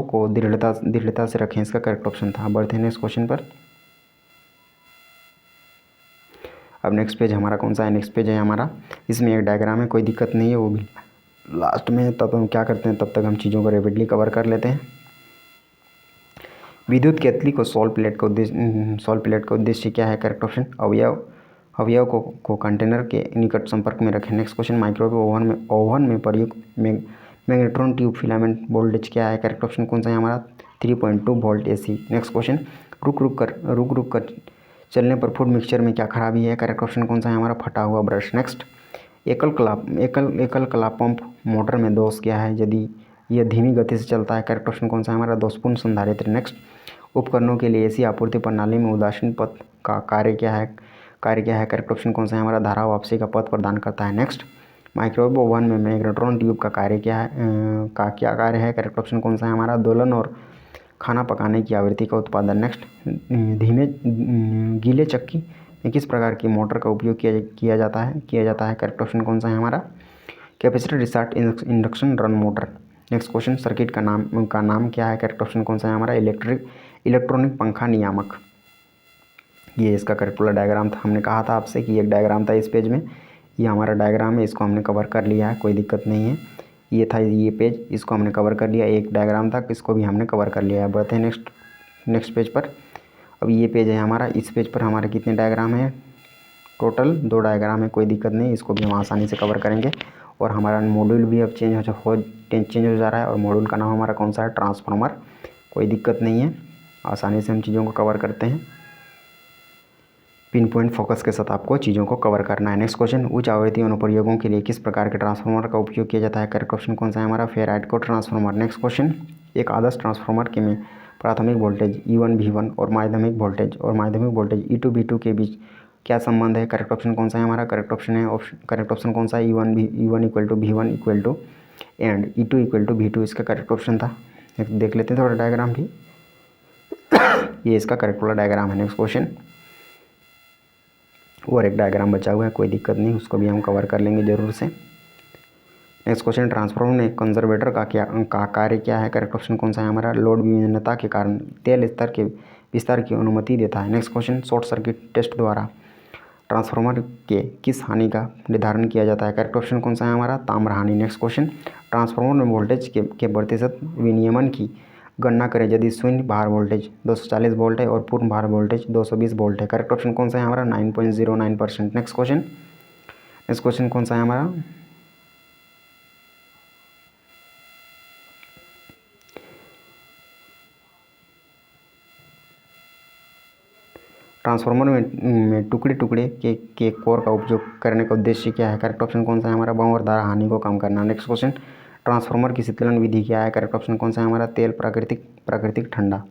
को दृढ़ता से रखें, इसका करेक्ट ऑप्शन था। बढ़ते हैं नेक्स्ट क्वेश्चन पर। अब नेक्स्ट पेज हमारा कौन सा है? नेक्स्ट पेज है हमारा, इसमें एक डायग्राम है, कोई दिक्कत नहीं है, वो भी लास्ट में। तब हम क्या करते हैं, तब तक हम चीज़ों को रेपिडली कवर कर लेते हैं। विद्युत केतली को सॉल्व प्लेट का उद्देश्य क्या है? करेक्ट ऑप्शन अवयव को कंटेनर के निकट संपर्क में रखें। नेक्स्ट क्वेश्चन, माइक्रोवेव ओवन में प्रयुक्त मैग्नेट्रॉन ट्यूब फिलामेंट वोल्टेज क्या है? करेक्ट ऑप्शन कौन सा है हमारा? 3.2 वोल्ट AC। नेक्स्ट क्वेश्चन, रुक कर चलने पर फूड मिक्सचर में क्या खराबी है? करेक्ट ऑप्शन कौन सा है हमारा? फटा हुआ ब्रश। नेक्स्ट, एकल कला पंप मोटर में दोष क्या है यदि यह धीमी गति से चलता है? करेक्ट ऑप्शन कौन सा है हमारा? दोषपूर्ण संधारित्र। नेक्स्ट, उपकरणों के लिए AC आपूर्ति प्रणाली में उदासीन पथ का कार्य क्या है? करेक्ट ऑप्शन कौन सा है हमारा? धारा वापसी का पथ प्रदान करता है। नेक्स्ट, माइक्रोवेव ओवन में मैग्नेट्रॉन ट्यूब का कार्य क्या है? करेक्ट ऑप्शन कौन सा है हमारा? दोलन और खाना पकाने की आवृत्ति का उत्पादन। नेक्स्ट, गीले चक्की में किस प्रकार की मोटर का उपयोग किया जाता है? करेक्ट ऑप्शन कौन सा है हमारा? Capacitor discharge induction run motor. Next question, circuit का नाम क्या है? करेक्ट ऑप्शन कौन सा है हमारा? इलेक्ट्रॉनिक पंखा नियामक। ये इसका करेक्ट वाला डायग्राम था। हमने कहा था आपसे कि एक डायग्राम था इस पेज में, ये हमारा डायग्राम है, इसको हमने कवर कर लिया है, कोई दिक्कत नहीं है। ये था ये पेज, इसको हमने कवर कर लिया, एक डायग्राम था, इसको भी हमने कवर कर लिया है। बढ़ते हैं नेक्स्ट पेज पर। अब ये पेज है हमारा, इस पेज पर हमारे कितने डायग्राम हैं? टोटल 2 डायग्राम है, कोई दिक्कत नहीं, इसको भी हम आसानी से कवर करेंगे। और चेंज हो जा रहा है, और मॉड्यूल का नाम हमारा कौन सा है? ट्रांसफार्मर। कोई दिक्कत नहीं है, आसानी से हम चीज़ों को कवर करते हैं। पिन पॉइंट फोकस के साथ आपको चीज़ों को कवर करना है। नेक्स्ट क्वेश्चन, उच्च आवृत्ति अनुप्रयोगों के लिए किस प्रकार के ट्रांसफार्मर का उपयोग किया जाता है? करेक्ट ऑप्शन कौन सा है हमारा? Ferrite transformer. नेक्स्ट क्वेश्चन, एक आदर्श ट्रांसफार्मर के में प्राथमिक वोल्टेज E1 V1 और माध्यमिक वोल्टेज E2 V2 के बीच क्या संबंध है? करेक्ट ऑप्शन कौन सा है हमारा? करेक्ट ऑप्शन कौन सा है? E1 equal to V1 equal to and E2 equal to V2 इसका करेक्ट ऑप्शन था। देख लेते हैं थोड़ा डायग्राम भी। ये इसका करेक्ट वाला डायग्राम है। नेक्स्ट क्वेश्चन, और एक डायग्राम बचा हुआ है, कोई दिक्कत नहीं, उसको भी हम कवर कर लेंगे ज़रूर से। नेक्स्ट क्वेश्चन, ट्रांसफार्मर में कंजर्वेटर का कार्य क्या है? करेक्ट ऑप्शन कौन सा है हमारा? लोड विभिन्नता के कारण तेल स्तर के विस्तार की अनुमति देता है। Next question, short circuit test द्वारा ट्रांसफार्मर के किस हानि का निर्धारण किया जाता है? करेक्ट ऑप्शन कौन सा है हमारा? ताम्र हानि। नेक्स्ट क्वेश्चन, ट्रांसफार्मर में वोल्टेज के प्रतिशत विनियमन की गणना करें यदि शून्य भार वोल्टेज 240 वोल्ट है और पूर्ण भार वोल्टेज 220 वोल्ट है। करेक्ट ऑप्शन कौन सा है हमारा? 9.09%। नेक्स्ट क्वेश्चन कौन सा है हमारा? ट्रांसफार्मर में टुकड़े के कोर का उपयोग करने का उद्देश्य क्या है? करेक्ट ऑप्शन कौन सा है हमारा? भंवर धारा हानि को कम करना। नेक्स्ट क्वेश्चन, ट्रांसफार्मर की शीतलन विधि क्या है? करेक्ट ऑप्शन कौन सा है हमारा? तेल प्राकृतिक ठंडा।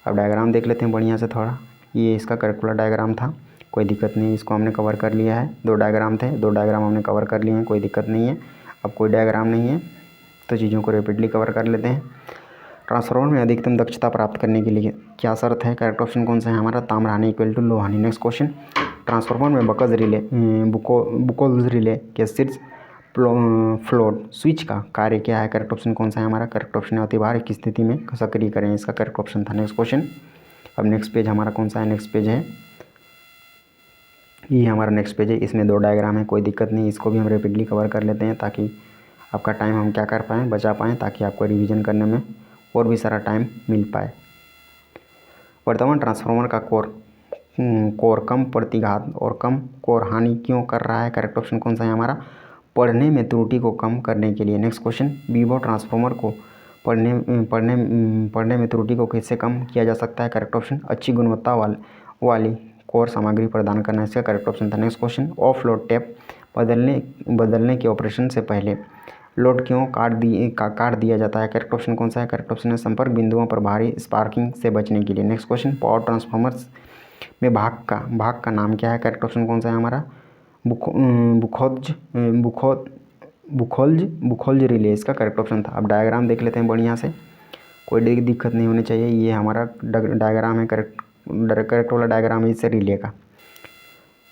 अब डायग्राम देख लेते हैं बढ़िया से थोड़ा। ये इसका करेक्ट वाला डायग्राम था, कोई दिक्कत नहीं, इसको हमने कवर कर लिया है। 2 डायग्राम थे, 2 डायग्राम हमने कवर कर लिए हैं, कोई दिक्कत नहीं है। अब कोई डायग्राम नहीं है तो चीज़ों को रैपिडली कवर कर लेते हैं। ट्रांसफार्मर में अधिकतम दक्षता प्राप्त करने के लिए क्या शर्त है? करेक्ट ऑप्शन कौन सा है हमारा? ताम्र हानि इक्वल टू लो हानि। नेक्स्ट क्वेश्चन, ट्रांसफार्मर में बुकोल्ज रिले के शीर्ष फ्लोट स्विच का कार्य क्या है? करेक्ट ऑप्शन कौन सा है हमारा? करेक्ट ऑप्शन है अतिभार की स्थिति में सक्रिय करें, इसका करेक्ट ऑप्शन था। नेक्स्ट क्वेश्चन, अब नेक्स्ट पेज हमारा कौन सा है? नेक्स्ट पेज है ये हमारा नेक्स्ट पेज है, इसमें 2 डायग्राम है, कोई दिक्कत नहीं, इसको भी हम रैपिडली कवर कर लेते हैं ताकि आपका टाइम हम क्या कर पाएँ, बचा पाएँ, ताकि आपको रिवीजन करने में और भी सारा टाइम मिल पाए। वर्तमान ट्रांसफार्मर का कोर कम प्रतिघात और कम कोर हानि क्यों कर रहा है? करेक्ट ऑप्शन कौन सा है हमारा? पढ़ने में त्रुटि को कम करने के लिए। नेक्स्ट क्वेश्चन, विवो ट्रांसफार्मर को पढ़ने में त्रुटि को कैसे कम किया जा सकता है? करेक्ट ऑप्शन अच्छी गुणवत्ता वाली कोर सामग्री प्रदान करना, इसका करेक्ट ऑप्शन था। Next question, of load tap बदलने के ऑपरेशन से पहले लोड क्यों काट दिया जाता है? करेक्ट ऑप्शन कौन सा है? करेक्ट ऑप्शन है संपर्क बिंदुओं पर भारी स्पार्किंग से बचने के लिए। नेक्स्ट क्वेश्चन, पावर ट्रांसफार्मर्स में भाग का नाम क्या है? करेक्ट ऑप्शन कौन सा है हमारा? बुखोल्ज रिले, इसका करेक्ट ऑप्शन था। अब डायग्राम देख लेते हैं बढ़िया से, कोई दिक्कत नहीं होनी चाहिए। ये हमारा डायग्राम है, करेक्ट वाला डायग्राम है इससे रिले का।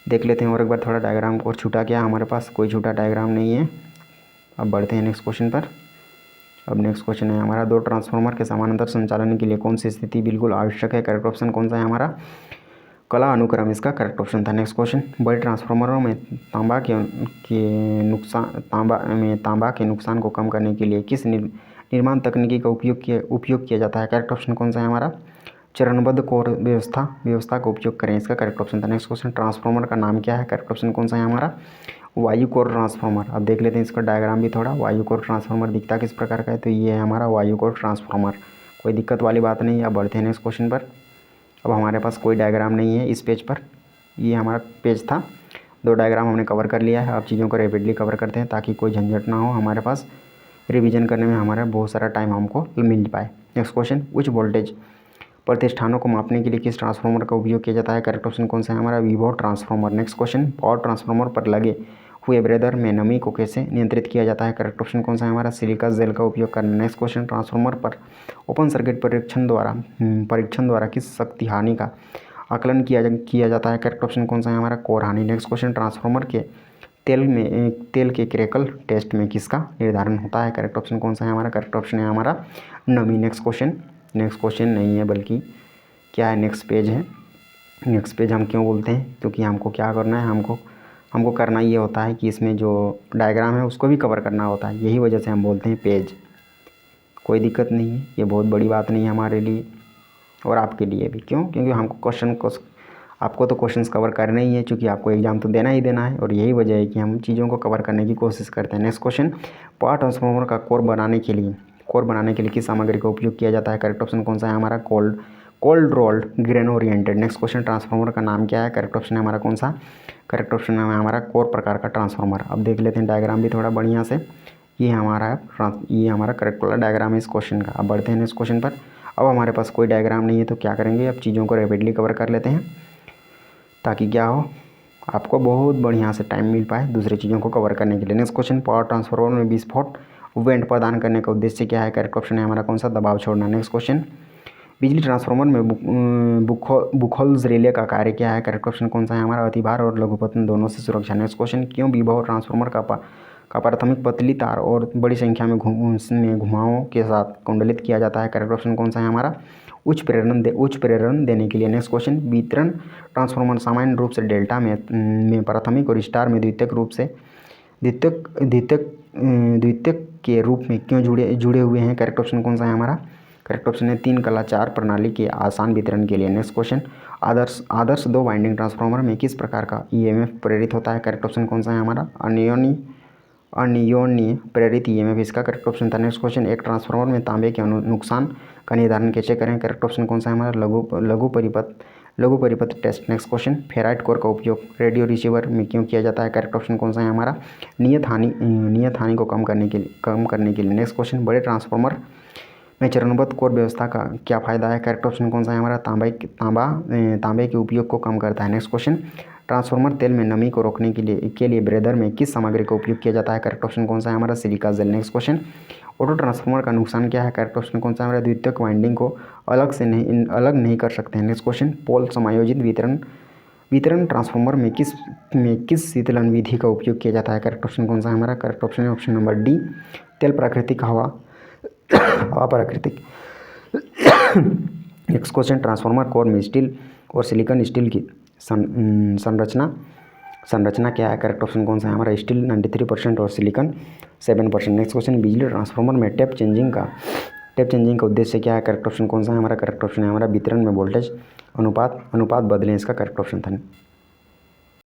देख लेते हैं और एक बार थोड़ा डायग्राम को। छूटा क्या हमारे पास? कोई छूटा डायग्राम नहीं है। अब बढ़ते हैं नेक्स्ट क्वेश्चन पर। अब नेक्स्ट क्वेश्चन है हमारा, 2 ट्रांसफार्मर के समानांतर संचालन के लिए कौन सी स्थिति बिल्कुल आवश्यक है? करेक्ट ऑप्शन कौन सा है हमारा? कला अनुक्रम, इसका करेक्ट ऑप्शन था। नेक्स्ट क्वेश्चन, बड़े ट्रांसफार्मरों में तांबा के नुकसान को कम करने के लिए किस निर्माण तकनीकी का उपयोग किया जाता है? करेक्ट ऑप्शन कौन सा है हमारा? चरणबद्ध कोर व्यवस्था का उपयोग करें, इसका करेक्ट ऑप्शन था। नेक्स्ट क्वेश्चन, ट्रांसफार्मर का नाम क्या है? करेक्ट ऑप्शन कौन सा है हमारा? वायु कोर ट्रांसफार्मर। अब देख लेते हैं इसका डायग्राम भी थोड़ा। वायु कोर ट्रांसफार्मर दिखता किस प्रकार का है? तो ये है हमारा वायु कोर ट्रांसफार्मर, कोई दिक्कत वाली बात नहीं है। अब बढ़ते हैं नेक्स्ट क्वेश्चन पर। अब हमारे पास कोई डायग्राम नहीं है इस पेज पर, ये हमारा पेज था, 2 डायग्राम हमने कवर कर लिया है। अब चीज़ों को रैपिडली कवर करते हैं ताकि कोई झंझट ना हो हमारे पास, रिवीजन करने में हमारा बहुत सारा टाइम हमको मिल पाए। नेक्स्ट क्वेश्चन, उच्च वोल्टेज प्रतिष्ठानों को मापने के लिए किस ट्रांसफार्मर का उपयोग किया जाता है? करेक्ट ऑप्शन कौन सा है हमारा? विभो transformer. Next question, power transformer पर लगे हुए ब्रेदर में नमी को कैसे नियंत्रित किया जाता है? करेक्ट ऑप्शन कौन सा है हमारा? सिलिका जेल का उपयोग करना। नेक्स्ट क्वेश्चन, ट्रांसफार्मर पर ओपन सर्किट परीक्षण द्वारा किस शक्ति हानि का आकलन किया जाता है? करेक्ट ऑप्शन कौन सा है हमारा? कोर हानि। नेक्स्ट क्वेश्चन, ट्रांसफार्मर के तेल के क्रैकल टेस्ट में किसका निर्धारण होता है? करेक्ट ऑप्शन कौन सा है हमारा? करेक्ट ऑप्शन है हमारा नमी। नेक्स्ट क्वेश्चन नहीं है बल्कि क्या है, नेक्स्ट पेज है, नेक्स्ट पेज हम क्यों बोलते हैं, क्योंकि हमको क्या करना है, हमको करना ये होता है कि इसमें जो डायग्राम है उसको भी कवर करना होता है, यही वजह से हम बोलते हैं पेज। कोई दिक्कत नहीं है, ये बहुत बड़ी बात नहीं है हमारे लिए और आपके लिए भी। क्यों? क्योंकि हमको आपको तो क्वेश्चंस कवर करने ही है, क्योंकि आपको एग्जाम तो देना ही देना है, और यही वजह है कि हम चीज़ों को कवर करने की कोशिश करते हैं। नेक्स्ट क्वेश्चन, पावर ट्रांसफार्मर का कोर बनाने के लिए किस सामग्री का उपयोग किया जाता है? करेक्ट ऑप्शन कौन सा है हमारा? Cold rolled grain oriented. Next question, transformer का नाम क्या है? करेक्ट ऑप्शन है हमारा कौन सा? करेक्ट ऑप्शन है हमारा कोर प्रकार का ट्रांसफार्मर। अब देख लेते हैं डायग्राम भी थोड़ा बढ़िया से। ये हमारा करेक्ट वाला डायग्राम है इस क्वेश्चन का। अब बढ़ते हैं नेक्स्ट क्वेश्चन पर। अब हमारे पास कोई डायग्राम नहीं है तो क्या करेंगे, अब चीज़ों को रैपिडली कवर कर लेते हैं, ताकि क्या हो, आपको बहुत बढ़िया से टाइम मिल पाए दूसरी चीज़ों को कवर करने के लिए। नेक्स्ट क्वेश्चन, पावर ट्रांसफार्मर में विस्फोट वेंट प्रदान करने का उद्देश्य क्या है? करेक्ट ऑप्शन है हमारा कौन सा? दबाव छोड़ना। नेक्स्ट क्वेश्चन, बिजली ट्रांसफार्मर में बुखोल्स रिले का कार्य क्या है? करेक्ट ऑप्शन कौन सा है हमारा? अतिभार और लघुपतन दोनों से सुरक्षा। नेक्स्ट क्वेश्चन, क्यों विभव ट्रांसफार्मर का प्राथमिक पतली तार और बड़ी संख्या में घुमावों के साथ कुंडलित किया जाता है? करेक्ट ऑप्शन कौन सा है हमारा? उच्च प्रेरण देने के लिए। नेक्स्ट क्वेश्चन, वितरण ट्रांसफार्मर सामान्य रूप से डेल्टा में प्राथमिक और स्टार में द्वितीयक के रूप में क्यों जुड़े हुए हैं? करेक्ट ऑप्शन कौन सा है हमारा? करेक्ट ऑप्शन है 3 कला 4 प्रणाली के आसान वितरण के लिए। नेक्स्ट क्वेश्चन, आदर्श 2 वाइंडिंग ट्रांसफार्मर में किस प्रकार का ईएमएफ प्रेरित होता है? करेक्ट ऑप्शन कौन सा है हमारा? अनियोन्य प्रेरित ईएमएफ इसका करेक्ट ऑप्शन था। नेक्स्ट क्वेश्चन, एक ट्रांसफार्मर में तांबे के नुकसान का निर्धारण कैसे करें? करेक्ट ऑप्शन कौन सा है हमारा? लघु परिपथ test. Next question, ferrite core का उपयोग रेडियो रिसीवर में क्यों किया जाता है? करेक्ट ऑप्शन कौन सा है हमारा? नियत हानि को कम करने के लिए। नेक्स्ट क्वेश्चन, बड़े ट्रांसफार्मर में चरणबद्ध कोर व्यवस्था का क्या फायदा है? करेक्ट ऑप्शन कौन सा है हमारा? तांबे के उपयोग को कम करता है। नेक्स्ट क्वेश्चन, ट्रांसफार्मर तेल में नमी को रोकने के लिए ब्रेदर में किस सामग्री का उपयोग किया जाता है? करेक्ट ऑप्शन कौन सा है हमारा? Silica gel. Next question, auto transformer का नुकसान क्या है? करेक्ट ऑप्शन कौन सा है हमारा? द्वितीयक वाइंडिंग को अलग नहीं कर सकते हैं। नेक्स्ट क्वेश्चन, पोल समायोजित वितरण ट्रांसफार्मर में किस शीतलन विधि का उपयोग किया जाता है? करेक्ट ऑप्शन कौन सा है हमारा? करेक्ट ऑप्शन है ऑप्शन नंबर डी, तेल प्राकृतिक हवा प्राकृतिक। नेक्स्ट क्वेश्चन, ट्रांसफार्मर कोर में स्टील और सिलिकॉन स्टील की संरचना क्या है? करेक्ट ऑप्शन कौन सा है हमारा? स्टील 93% और सिलिकॉन 7%। नेक्स्ट क्वेश्चन, बिजली ट्रांसफार्मर में टेप चेंजिंग का उद्देश्य क्या है? करेक्ट ऑप्शन कौन सा है हमारा? करेक्ट ऑप्शन है हमारा वितरण में वोल्टेज अनुपात बदलें, इसका करेक्ट ऑप्शन था।